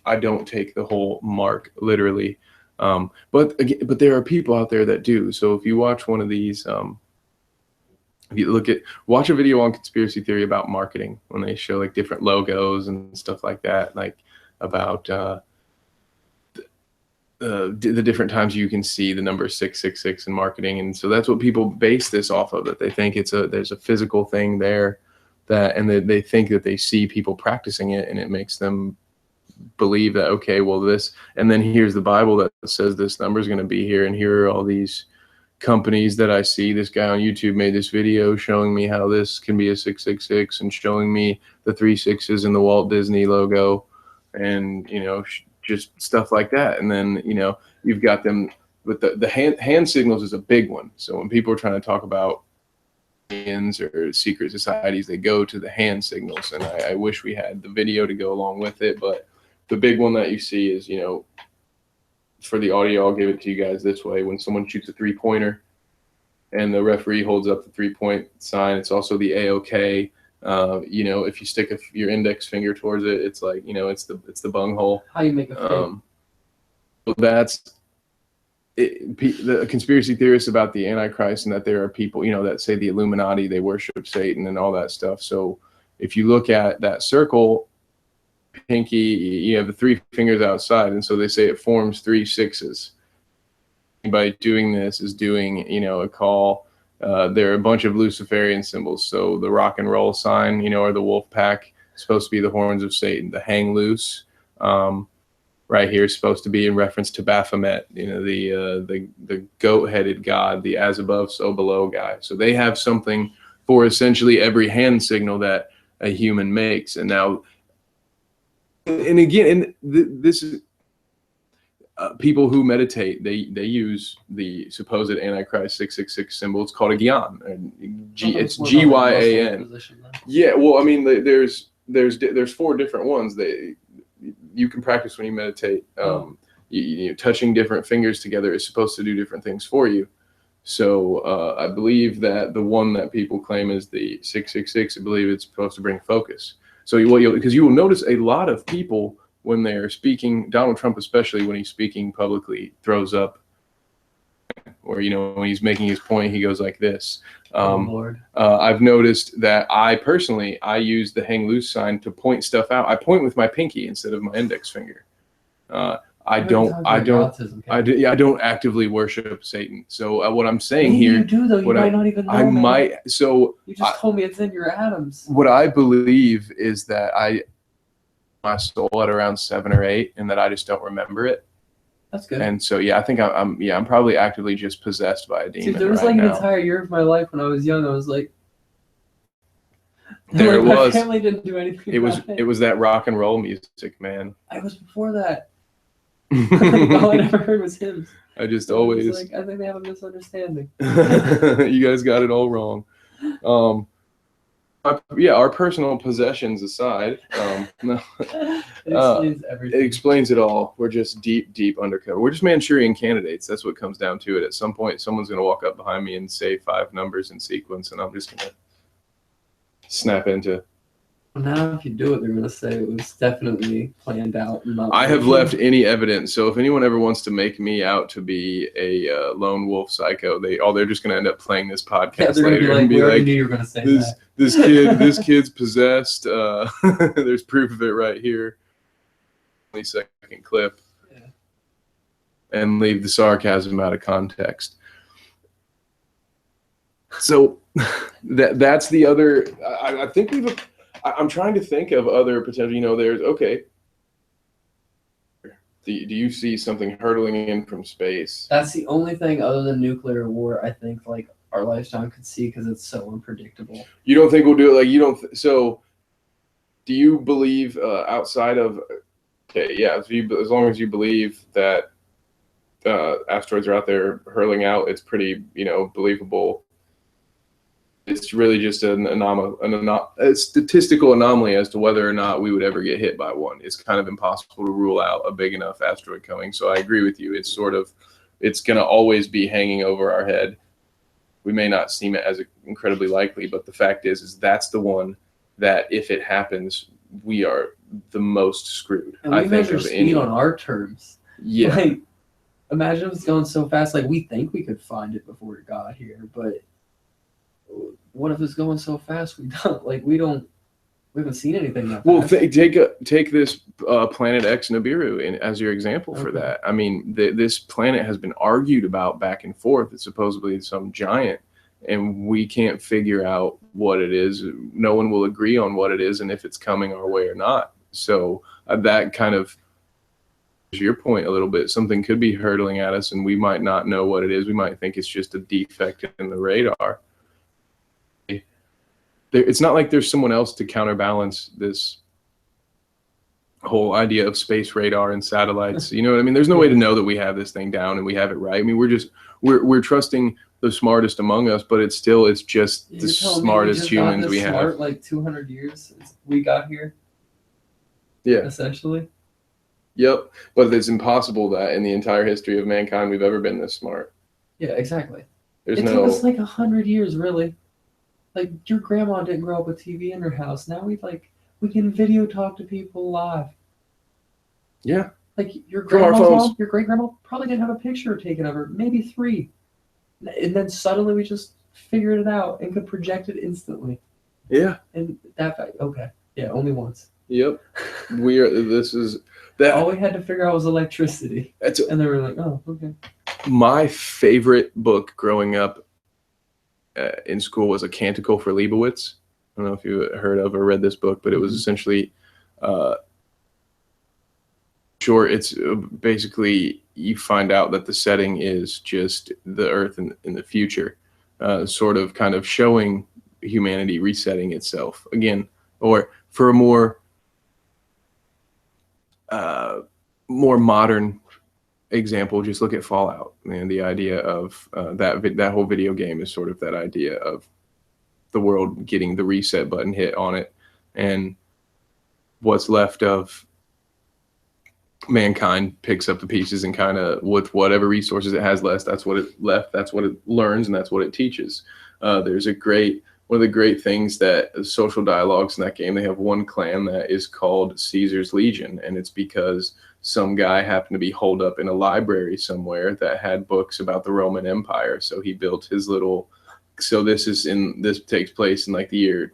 I don't take the whole mark literally. But there are people out there that do. So if you watch one of these, if you watch a video on conspiracy theory about marketing, when they show different logos and stuff like that, about the different times you can see the number 666 in marketing. And so that's what people base this off of, that they think there's a physical thing there, and they think that they see people practicing it, and it makes them believe that, okay, well this, and then here's the Bible that says this number is going to be here, and here are all these companies that I see. This guy on YouTube made this video showing me how this can be a 666, and showing me the 3 6s in the Walt Disney logo, and just stuff like that. And then you've got them with the hand signals is a big one. So when people are trying to talk about aliens or secret societies, they go to the hand signals, and I wish we had the video to go along with it. But the big one that you see is, for the audio, I'll give it to you guys this way. When someone shoots a 3-pointer and the referee holds up the 3-point sign, it's also the AOK. If you stick your index finger towards it, it's it's the bunghole. How you make a so that's it. The conspiracy theorists about the Antichrist, and that there are people, that say the Illuminati, they worship Satan and all that stuff. So if you look at that circle, pinky, you have the 3 fingers outside, and so they say it forms 3 6s. By doing this is doing, a call. There are a bunch of Luciferian symbols. So the rock and roll sign, or the wolf pack, is supposed to be the horns of Satan. The hang loose, right here, is supposed to be in reference to Baphomet, the goat-headed god, the as above, so below guy. So they have something for essentially every hand signal that a human makes. And now And again, this is people who meditate. They use the supposed Antichrist 666 symbol. It's called a Gyan, and it's Gyan. Yeah, well, I mean, there's 4 different ones. You can practice when you meditate. Touching different fingers together is supposed to do different things for you. So I believe that the one that people claim is the 666. I believe it's supposed to bring focus. So because you will notice a lot of people when they're speaking, Donald Trump especially when he's speaking publicly, throws up, or when he's making his point, he goes like this. Lord. I've noticed that I use the hang loose sign to point stuff out. I point with my pinky instead of my index finger. I don't actively worship Satan. So what I'm saying Maybe here, you do though. You might not even know. I might. So you just told me it's in your atoms. What I believe is that my soul at around 7 or 8, and that I just don't remember it. That's good. And so I think I'm probably actively just possessed by a demon. Dude, there was an entire year of my life when I was young. I was like, there it was. My family didn't do anything. It was that rock and roll music, man. I was before that. All I never heard was hymns. I just always I think they have a misunderstanding. You guys got it all wrong. Our personal possessions aside, it explains it all. We're just deep undercover. We're just Manchurian candidates. That's what comes down to it. At some point, someone's going to walk up behind me and say 5 numbers in sequence, and I'm just going to snap into. Now, if you do it, they're going to say it was definitely planned out. I have left any evidence. So if anyone ever wants to make me out to be a lone wolf psycho, they're just going to end up playing this podcast later and be like, you were going to say this kid's possessed. There's proof of it right here. 20-second clip. Yeah. And leave the sarcasm out of context. So that's the other. I think I'm trying to think of other potential. There's okay. Do you see something hurtling in from space? That's the only thing other than nuclear war I think like our lifetime could see because it's so unpredictable. You don't think we'll do it? Like you don't. So, do you believe outside of? Okay, yeah. As long as you believe that asteroids are out there hurling out, it's pretty believable. It's really just a statistical anomaly as to whether or not we would ever get hit by one. It's kind of impossible to rule out a big enough asteroid coming. So I agree with you. It's going to always be hanging over our head. We may not seem it as incredibly likely, but the fact is that's the one that if it happens, we are the most screwed. And we measure speed on our terms. Yeah. Like, imagine if it's going so fast. Like we think we could find it before it got here, but what if it's going so fast we haven't seen anything that well fast. take this planet X Nibiru as your example for that. I mean this planet has been argued about back and forth. It's supposedly some giant, and we can't figure out what it is. No one will agree on what it is and if it's coming our way or not. So that kind of is your point a little bit. Something could be hurtling at us and we might not know what it is. We might think it's just a defect in the radar. It's not like there's someone else to counterbalance this whole idea of space radar and satellites. You know what I mean? There's no way to know that we have this thing down and we have it right. I mean, we're trusting the smartest among us, but it's just the smartest humans we have. Smart, like 200 years since we got here. Yeah. Essentially. Yep. But it's impossible that in the entire history of mankind we've ever been this smart. Yeah, exactly. It took us like 100 years, really. Like your grandma didn't grow up with TV in her house. Now we can video talk to people live. Yeah. Like your grandma's mom, your great grandma probably didn't have a picture taken of her, maybe 3. And then suddenly we just figured it out and could project it instantly. Yeah. And only once. Yep. All we had to figure out was electricity. And they were like, oh, okay. My favorite book growing up in school was A Canticle for Leibowitz. I don't know if you heard of or read this book, but it was essentially short. It's basically you find out that the setting is just the Earth in the future, sort of kind of showing humanity resetting itself again, or for a more more modern example, just look at Fallout, and the idea of that whole video game is sort of that idea of the world getting the reset button hit on it, and what's left of mankind picks up the pieces and kind of, with whatever resources it has left, that's what it learns, and that's what it teaches. There's one of the great things that social dialogues in that game, they have one clan that is called Caesar's Legion, and it's because some guy happened to be holed up in a library somewhere that had books about the Roman Empire, so he built his little. So this takes place in like the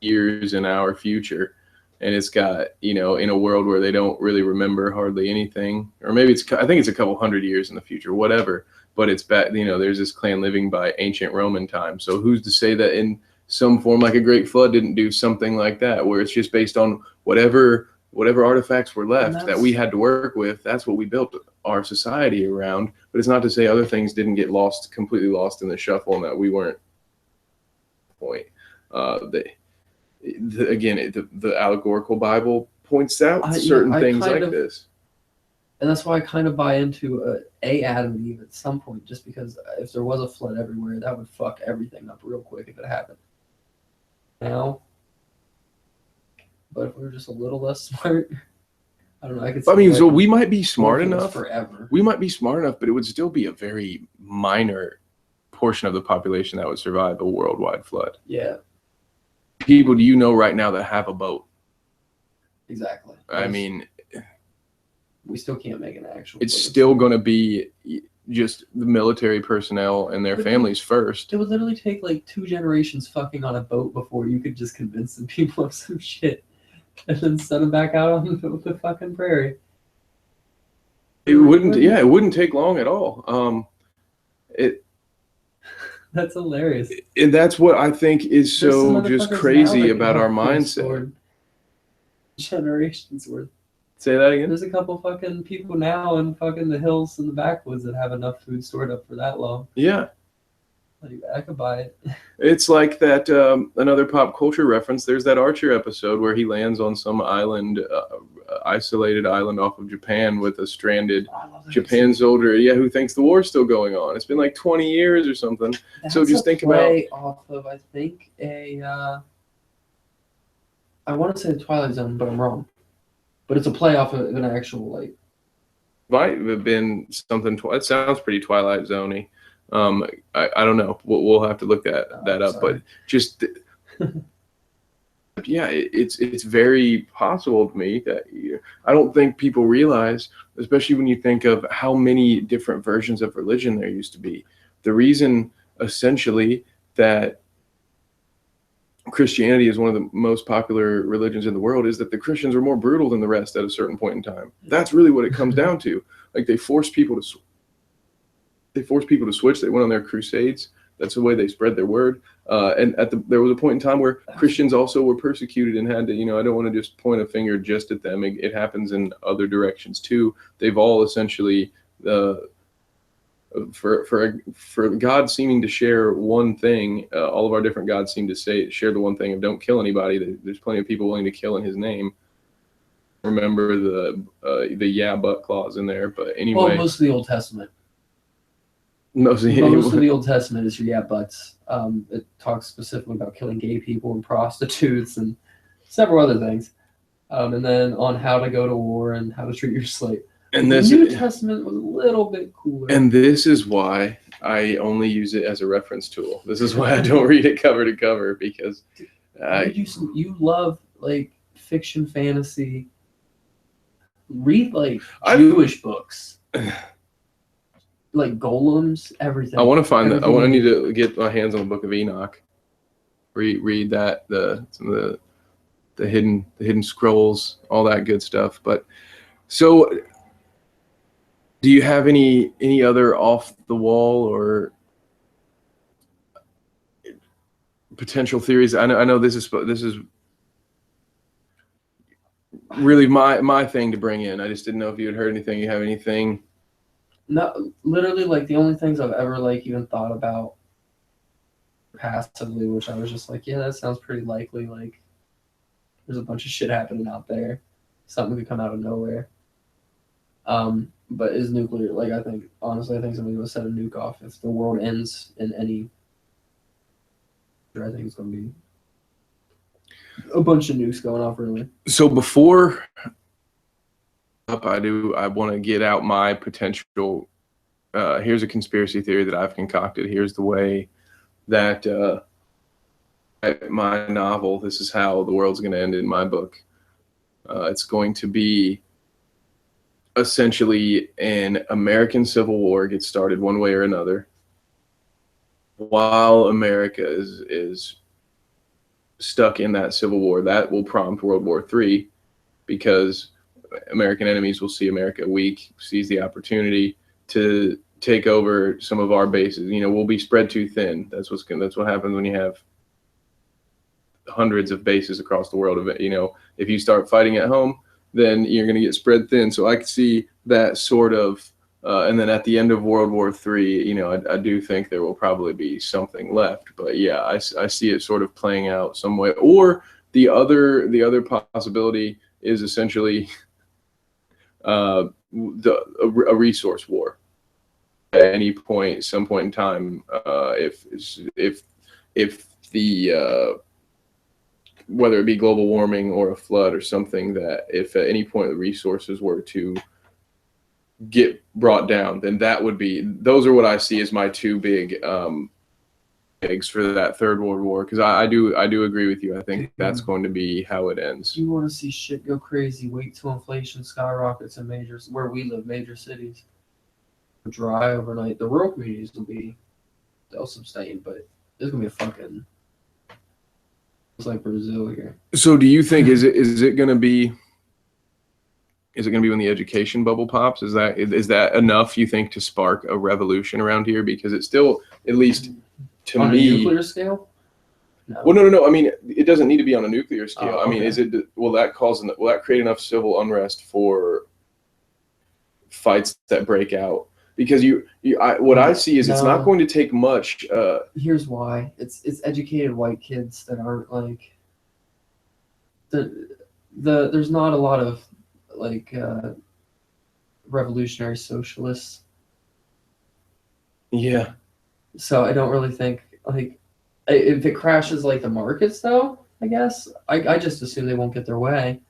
years in our future, and it's got, in a world where they don't really remember hardly anything, or maybe I think it's a couple hundred years in the future, whatever. But it's back, there's this clan living by ancient Roman times. So who's to say that in some form, like a great flood didn't do something like that, where it's just based on whatever artifacts were left that we had to work with. That's what we built our society around. But it's not to say other things didn't get completely lost in the shuffle, and that we weren't point. The allegorical Bible points out certain things like this. And that's why I kind of buy into Adam and Eve at some point, just because if there was a flood everywhere, that would fuck everything up real quick if it happened. Now, but if we were just a little less smart, I don't know. So we might be smart enough forever. We might be smart enough, but it would still be a very minor portion of the population that would survive a worldwide flood. Yeah. People do you know right now that have a boat? Exactly. I mean, we still can't make an actual. It's still going to be just the military personnel and their families first. It would literally take like 2 generations fucking on a boat before you could just convince the people of some shit, and then send them back out on the fucking prairie. It wouldn't. Yeah, it wouldn't take long at all. That's hilarious. And that's what I think is so just crazy about our mindset. Generations worth. Say that again? There's a couple fucking people now in fucking the hills and the backwoods that have enough food stored up for that long. Yeah. Like, I could buy it. It's like that, another pop culture reference. There's that Archer episode where he lands on some island, isolated island off of Japan with a stranded Japan soldier. Yeah, who thinks the war's still going on. It's been like 20 years or something. That's so just think about. Off of, I think, I want to say the Twilight Zone, but I'm wrong. But it's a play off of an actual, like. Might have been something. It sounds pretty Twilight Zone-y. I don't know. We'll have to look that up. Sorry. But just, yeah, it's very possible to me that I don't think people realize, especially when you think of how many different versions of religion there used to be. The reason, essentially, that Christianity is one of the most popular religions in the world is that the Christians were more brutal than the rest at a certain point in time. That's really what it comes down to. Like, they forced people to switch. They went on their crusades. That's the way they spread their word. And there was a point in time where Christians also were persecuted and had to, I don't want to just point a finger just at them. It happens in other directions too. They've all essentially, for God seeming to share one thing, all of our different gods seem to share the one thing of don't kill anybody. There's plenty of people willing to kill in his name. Remember the yeah but clause in there, but anyway. Well, most of the Old Testament. Most of the Old Testament is your yeah buts. It talks specifically about killing gay people and prostitutes and several other things. And then on how to go to war and how to treat your slave. And the New Testament was a little bit cooler. And this is why I only use it as a reference tool. This is why I don't read it cover to cover, because you love like fiction, fantasy. Read like Jewish books, like golems, everything. I want to find that. I need to get my hands on the Book of Enoch. Read that, some of the hidden scrolls, all that good stuff. But so, do you have any other off the wall or potential theories? I know this is really my thing to bring in. I just didn't know if you had heard anything. You have anything? No, literally, like the only things I've ever like even thought about passively, which I was just like, yeah, that sounds pretty likely. Like, there's a bunch of shit happening out there. something could come out of nowhere. But is nuclear, like, I think, honestly, I think somebody's going to set a nuke off. If the world ends in any, I think it's going to be a bunch of nukes going off, really. So before I want to get out my potential, here's a conspiracy theory that I've concocted. Here's the way that my novel, this is how the world's going to end in my book. It's going to be essentially an American Civil War gets started one way or another, while America is stuck in that Civil War. That will prompt World War III, because American enemies will see America weak, seize the opportunity to take over some of our bases. You know, we'll be spread too thin. That's what happens when you have hundreds of bases across the world. You know, if you start fighting at home, then you're going to get spread thin. So I could see that sort of, and then at the end of World War III, you know, I do think there will probably be something left. But yeah, I see it sort of playing out some way. Or the other possibility is essentially a resource war. At any point, some point in time, if the whether it be global warming or a flood or something, that if at any point the resources were to get brought down, then those are what I see as my two big eggs for that third World War. Because I do agree with you. I think that's going to be how it ends. You want to see shit go crazy, wait till inflation skyrockets in where we live, major cities. Dry overnight. The rural communities they'll sustain, but there's gonna be a fucking, it's like Brazil here. So do you think is it gonna be when the education bubble pops? Is that enough, you think, to spark a revolution around here? Because it's still, at least to on me, a nuclear scale? No. Well, no. I mean, it doesn't need to be on a nuclear scale. Oh, I mean, will that create enough civil unrest for fights that break out? Because what I see is it's not going to take much. Here's why: it's educated white kids that aren't like there's not a lot of like revolutionary socialists. Yeah. So I don't really think, like, if it crashes like the markets, though, I guess I just assume they won't get their way.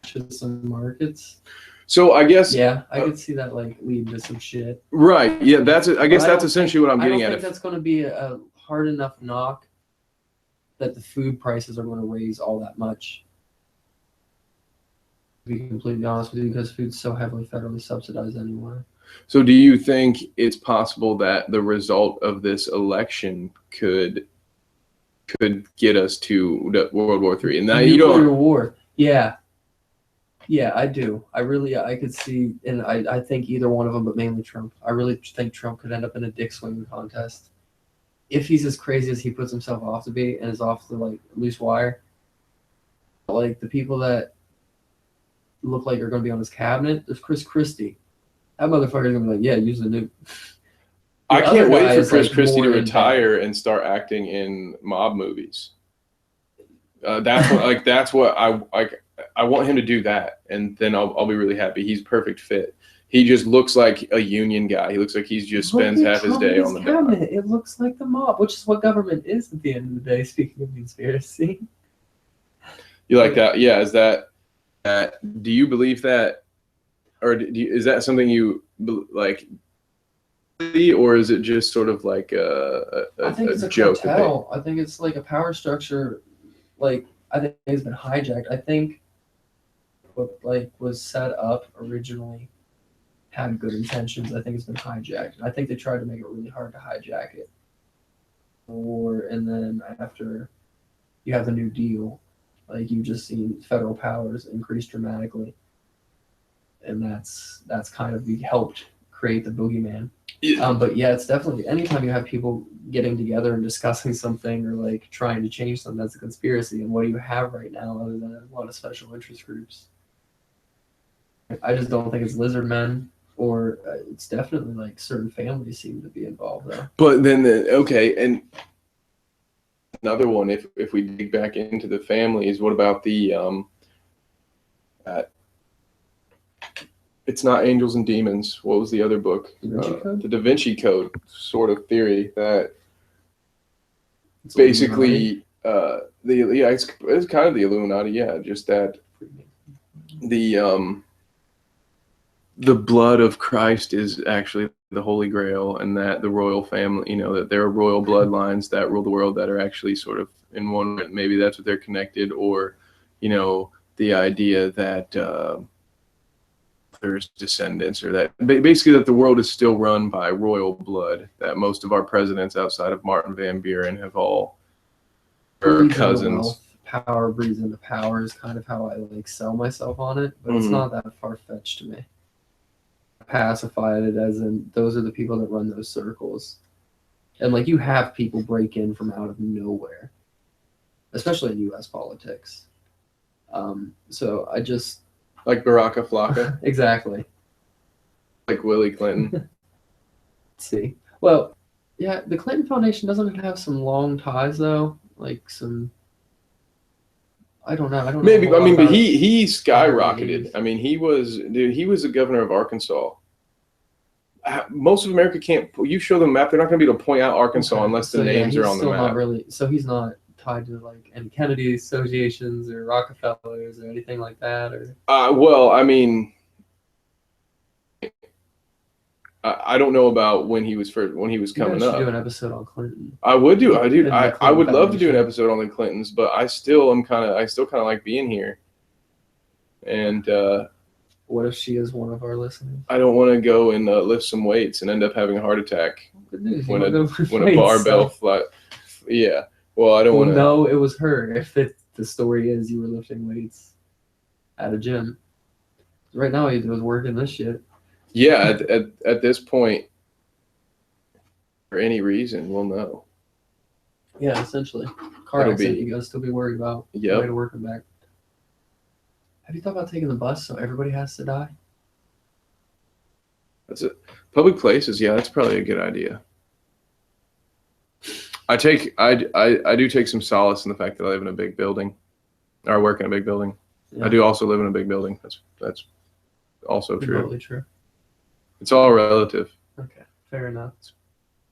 Just some markets. So I guess, yeah, I could see that like leading to some shit. Right. Yeah, I guess that's essentially what I'm getting at. I don't think that's going to be a hard enough knock that the food prices are going to raise all that much. To be completely honest with you, because food's so heavily federally subsidized anyway. So do you think it's possible that the result of this election could get us to World War III? And now you don't. War. Yeah. Yeah, I do. I could see, and I think either one of them, but mainly Trump. I really think Trump could end up in a dick swinging contest. If he's as crazy as he puts himself off to be and is off the like loose wire, like the people that look like are going to be on his cabinet, there's Chris Christie. That motherfucker's going to be like, yeah, use the nuke. I can't wait for Chris Christie to retire and start acting in mob movies. That's what I want him to do that, and then I'll be really happy. He's perfect fit. He just looks like a union guy. He looks like he's just spends half his day on the dock. It looks like the mob, which is what government is at the end of the day. Speaking of conspiracy, you like that? Yeah. Is that? Do you believe that, or is that something you like? Or is it just sort of like I think it's a joke? Cartel. I think it's like a power structure. Like, I think it's been hijacked. I think what was set up originally had good intentions. I think it's been hijacked. I think they tried to make it really hard to hijack it. And then after you have the New Deal, like you've just seen federal powers increase dramatically, and that's kind of helped create the boogeyman. Yeah. But yeah, it's definitely, anytime you have people getting together and discussing something or like trying to change something, that's a conspiracy. And what do you have right now other than a lot of special interest groups? I just don't think it's lizard men, or it's definitely like certain families seem to be involved though. But then, okay, and another one, if we dig back into the families, what about the it's not angels and demons. What was the other book? The Da Vinci Code sort of theory that It's basically it's kind of the Illuminati. Yeah, just that the blood of Christ is actually the Holy Grail, and that the royal family, that there are royal bloodlines that rule the world that are actually sort of in one. Maybe that's what they're connected, or the idea that there's descendants, or that basically that the world is still run by royal blood. That most of our presidents, outside of Martin Van Buren, have all cousins. Power breeds into power is kind of how I sell myself on it, but it's not that far-fetched to me. Pacified it as in those are the people that run those circles, and you have people break in from out of nowhere, especially in U.S. politics. So I just like Baraka Flocka. Exactly. Like Willie Clinton. Let's see. Well, yeah, the Clinton Foundation doesn't have some long ties though. I don't know. Maybe, but he skyrocketed. I mean, he was the governor of Arkansas. Most of America can't. You show them a map, they're not going to be able to point out Arkansas unless the names are on the map. Not really. So he's not tied to any Kennedy associations or Rockefellers or anything like that, or. Well, I mean, I don't know about when he was coming up. Do an episode on Clinton. I would do. I would love to do an episode on the Clintons, but I still kind of like being here. And what if she is one of our listeners? I don't want to go and lift some weights and end up having a heart attack when a barbell flat. Yeah. Well, I don't want to. No, it was her. If the story is you were lifting weights at a gym. Right now, he was working this shit. Yeah, at this point, for any reason, we'll know. Yeah, essentially. Car accident, you gotta still be worried about. Yeah. Way to work and back. Have you thought about taking the bus so everybody has to die? That's it. Public places, yeah, that's probably a good idea. I do take some solace in the fact that I live in a big building, or I work in a big building. Yeah. I do also live in a big building. That's also true. Totally true. It's all relative. Okay, fair enough. It's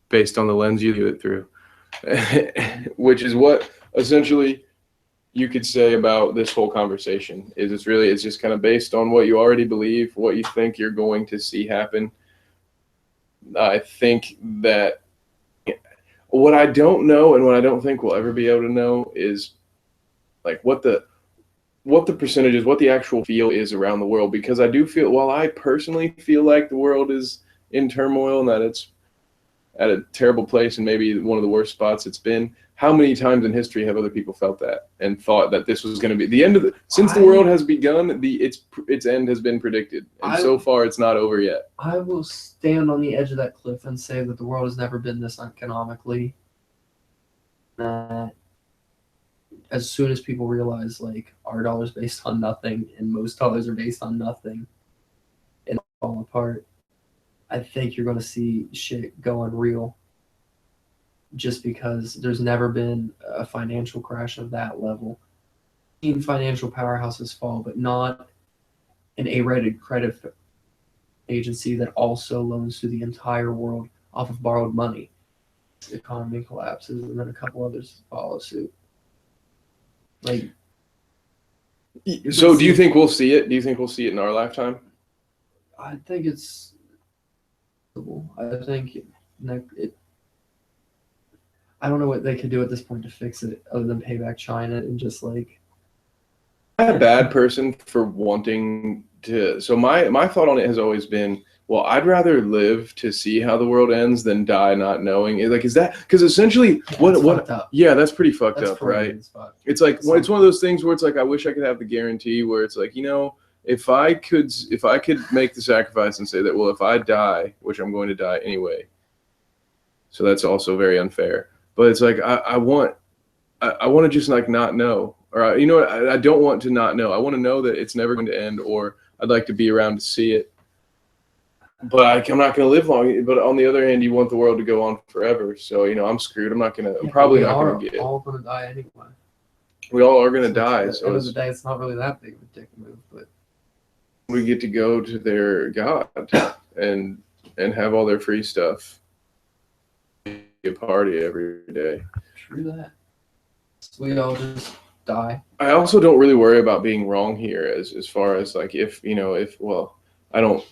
based on the lens you view it through, which is what essentially you could say about this whole conversation. It's just kind of based on what you already believe, what you think you're going to see happen. I think that what I don't know and what I don't think we'll ever be able to know is what the percentages, what the actual feel is around the world, because I do feel, while I personally feel like the world is in turmoil and that it's at a terrible place and maybe one of the worst spots it's been, how many times in history have other people felt that and thought that this was going to be the end of since the world has begun, its end has been predicted, and so far it's not over yet. I will stand on the edge of that cliff and say that the world has never been this economically. As soon as people realize our dollar's based on nothing and most dollars are based on nothing and fall apart, I think you're going to see shit go unreal, just because there's never been a financial crash of that level. I've seen financial powerhouses fall, but not an A-rated credit agency that also loans to the entire world off of borrowed money. The economy collapses and then a couple others follow suit. So do you think we'll see it? Do you think we'll see it in our lifetime? I think it's I think I don't know what they could do at this point to fix it other than pay back China and just I'm a bad person for wanting to. So my thought on it has always been, well, I'd rather live to see how the world ends than die not knowing. Is that because essentially what? Yeah, that's pretty fucked up, right? It's it's one of those things where it's I wish I could have the guarantee where it's if I could make the sacrifice and say that, well, if I die, which I'm going to die anyway, so that's also very unfair. But it's I want to just not know, or I don't want to not know. I want to know that it's never going to end, or I'd like to be around to see it. But I'm not going to live long. But on the other hand, you want the world to go on forever. So I'm screwed. I'm probably not going to get it. We're all going to die anyway. We all are going to die. At the end of the day, it's not really that big of a dick move, but we get to go to their God and have all their free stuff. A party every day. True that. So we all just die. I also don't really worry about being wrong here as far as like if I don't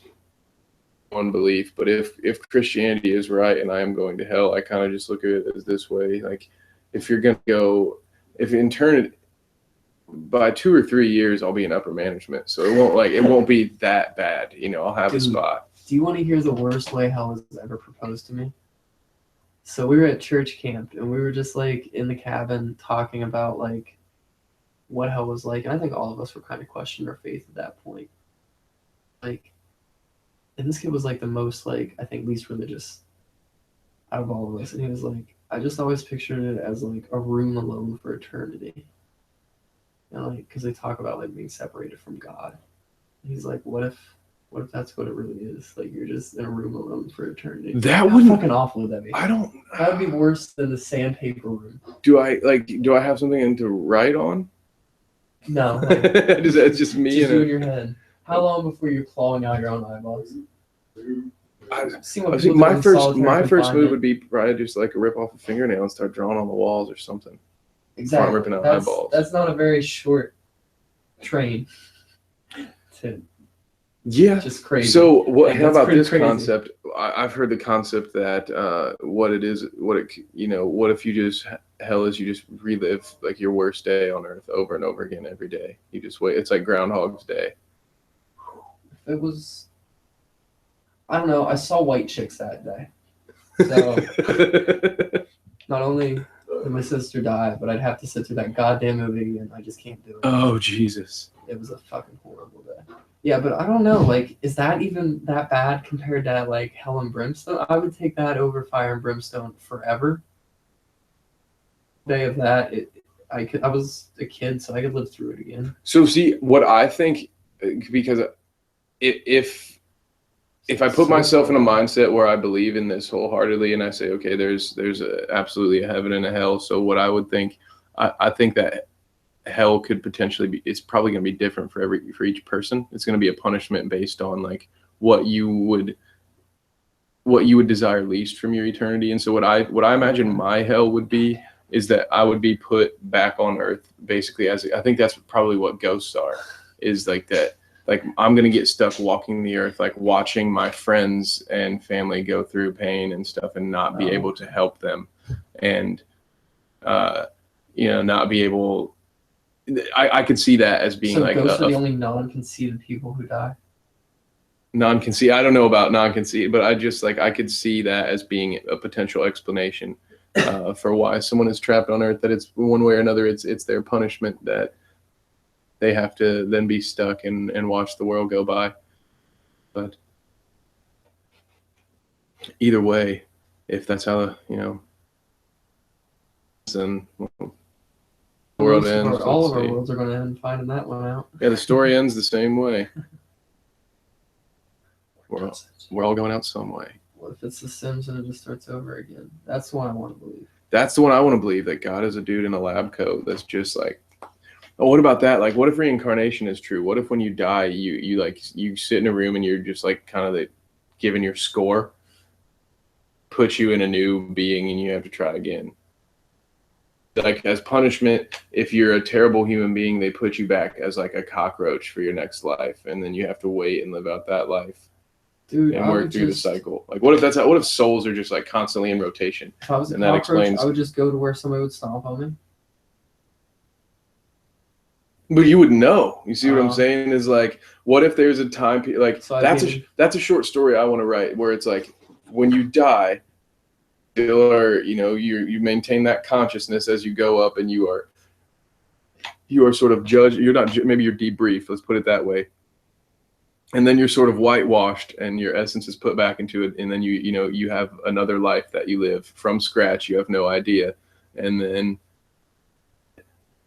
unbelief, but if Christianity is right and I am going to hell, I kind of just look at it as this way. Like if you're gonna go, if in turn by 2 or 3 years I'll be in upper management, so it won't be that bad. I'll have a spot. Do you want to hear the worst way hell was ever proposed to me? So we were at church camp and we were just like in the cabin talking about like what hell was like, and I think all of us were kind of questioning our faith at that point. Like, and this kid was like the most like I think least religious out of all of us, and he was like, I just always pictured it as like a room alone for eternity. And like, because they talk about like being separated from God. And he's like, what if that's what it really is? Like you're just in a room alone for eternity. That How wouldn't fucking awful would that be? That would be worse than the sandpaper room. Do I have something to write on? No. Like, it's just me just you in your head. How long before you're clawing out your own eyeballs? I think my first move would be probably just like rip off a fingernail and start drawing on the walls or something. Exactly. Start ripping out eyeballs. That's not a very short train. Yeah. Just crazy. So what? Like, how about this crazy. concept? I've heard the concept that what if you just hell is you just relive like your worst day on earth over and over again every day. You just wait. It's like Groundhog's Day. It was. I don't know. I saw white chicks that day. So not only did my sister die, but I'd have to sit through that goddamn movie, and I just can't do it. Oh Jesus! It was a fucking horrible day. Yeah, but I don't know. Like, is that even that bad compared to like hell and brimstone? I would take that over fire and brimstone forever. Day of that, I was a kid, so I could live through it again. So see what I think, because if I put myself in a mindset where I believe in this wholeheartedly and I say, okay, there's absolutely a heaven and a hell. So what I would think, I think that hell could potentially be, it's probably going to be different for each person. It's going to be a punishment based on like what you would desire least from your eternity. And so what I imagine my hell would be is that I would be put back on earth basically as, I think that's probably what ghosts are, is like that. Like I'm going to get stuck walking the earth, like watching my friends and family go through pain and stuff and not be able to help them. And, not be able, I could see that as being like ghosts are the only non-conceited people who die. Non-conceited. I don't know about non-conceited, but I could see that as being a potential explanation for why someone is trapped on earth, that it's one way or another, it's their punishment that they have to then be stuck and watch the world go by. But either way, if that's how, then the world ends. All of our worlds are going to end finding that one out. Yeah, the story ends the same way. We're all going out some way. What if it's The Sims and it just starts over again? That's the one I want to believe. That's the one I want to believe, that God is a dude in a lab coat that's just like, oh, what about that? Like, what if reincarnation is true? What if when you die, you sit in a room and you're just like kind of given your score, put you in a new being and you have to try again. Like as punishment, if you're a terrible human being, they put you back as like a cockroach for your next life, and then you have to wait and live out that life. Dude, and work through the cycle. Like, what if souls are just like constantly in rotation? If I was a cockroach, I would just go to where somebody would stomp on me. But you would know. You see what I'm saying? Is like, what if there's a time like so that's a short story I want to write where it's like when you die, you maintain that consciousness as you go up, and you are sort of judged. You're not, maybe you're debriefed. Let's put it that way. And then you're sort of whitewashed, and your essence is put back into it. And then you have another life that you live from scratch. You have no idea, and then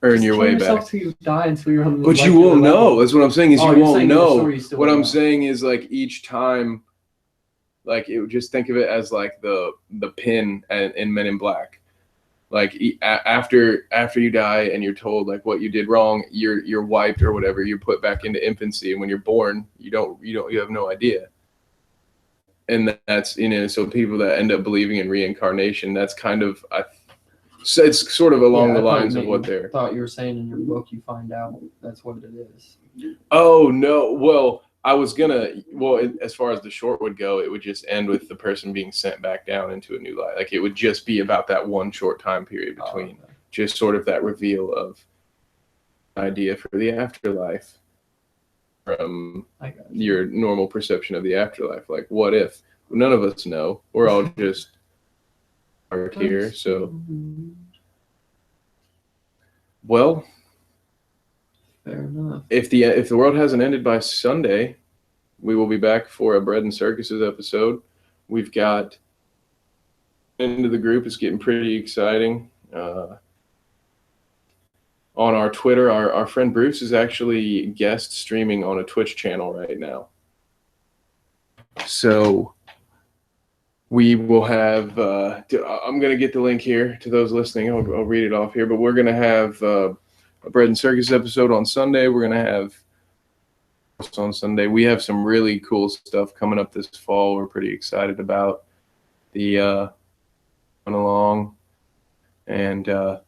earn your way back. Till you die, until you're on the but you won't know. That's what I'm saying. Is you won't know. What I'm saying is like each time, like just think of it as like the pin in Men in Black. Like after you die and you're told like what you did wrong, you're wiped or whatever. You're put back into infancy, and when you're born, you have no idea. And that's so people that end up believing in reincarnation, that's kind of so it's sort of along the lines of what they're. Thought you were saying in your book, you find out that's what it is. Oh no! Well, I was gonna. Well, as far as the short would go, it would just end with the person being sent back down into a new life. Like it would just be about that one short time period between, just sort of that reveal of idea for the afterlife from your normal perception of the afterlife. Like, what if? None of us know. We're all just here. So, well. Fair enough. If the world hasn't ended by Sunday, we will be back for a Bread and Circuses episode. We've got into the group. It's getting pretty exciting. On our Twitter, our friend Bruce is actually guest streaming on a Twitch channel right now. So we will have. I'm going to get the link here to those listening. I'll read it off here, but we're going to have. A Bread and Circus episode on Sunday. We're going to have on Sunday. We have some really cool stuff coming up this fall. We're pretty excited about the along and a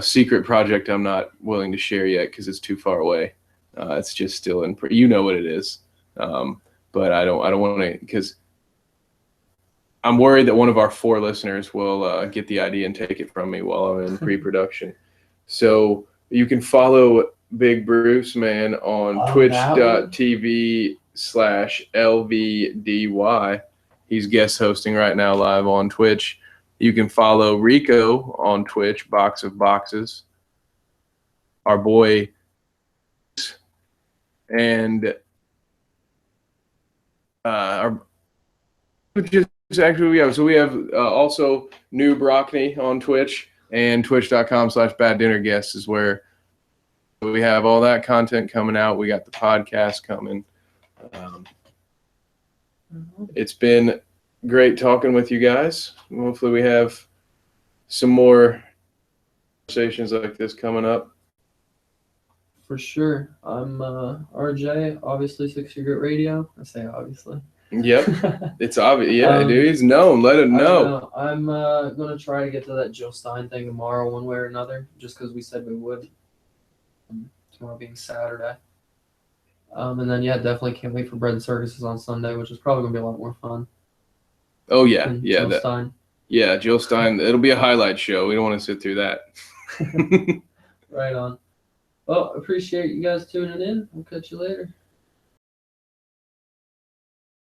secret project I'm not willing to share yet because it's too far away. It's just still in. You know what it is, but I don't want to because I'm worried that one of our 4 listeners will get the idea and take it from me while I'm in pre-production. So. You can follow Big Bruce Man on twitch.tv/LVDY. He's guest hosting right now live on Twitch. You can follow Rico on Twitch, Box of Boxes. Our boy. And so we have also New Brockney on Twitch. And twitch.com/baddinnerguests is where we have all that content coming out. We got the podcast coming. It's been great talking with you guys. Hopefully we have some more conversations like this coming up. For sure. I'm RJ, obviously 60 Grit Radio. I say obviously. Yep, it's obvious. Yeah, dude, he's known. Let him know. I'm gonna try to get to that Jill Stein thing tomorrow, one way or another, just because we said we would. Tomorrow being Saturday. And then definitely can't wait for Bread and Circuses on Sunday, which is probably gonna be a lot more fun. Oh yeah, Jill Stein. Yeah, Jill Stein. It'll be a highlight show. We don't want to sit through that. Right on. Well, appreciate you guys tuning in. We'll catch you later.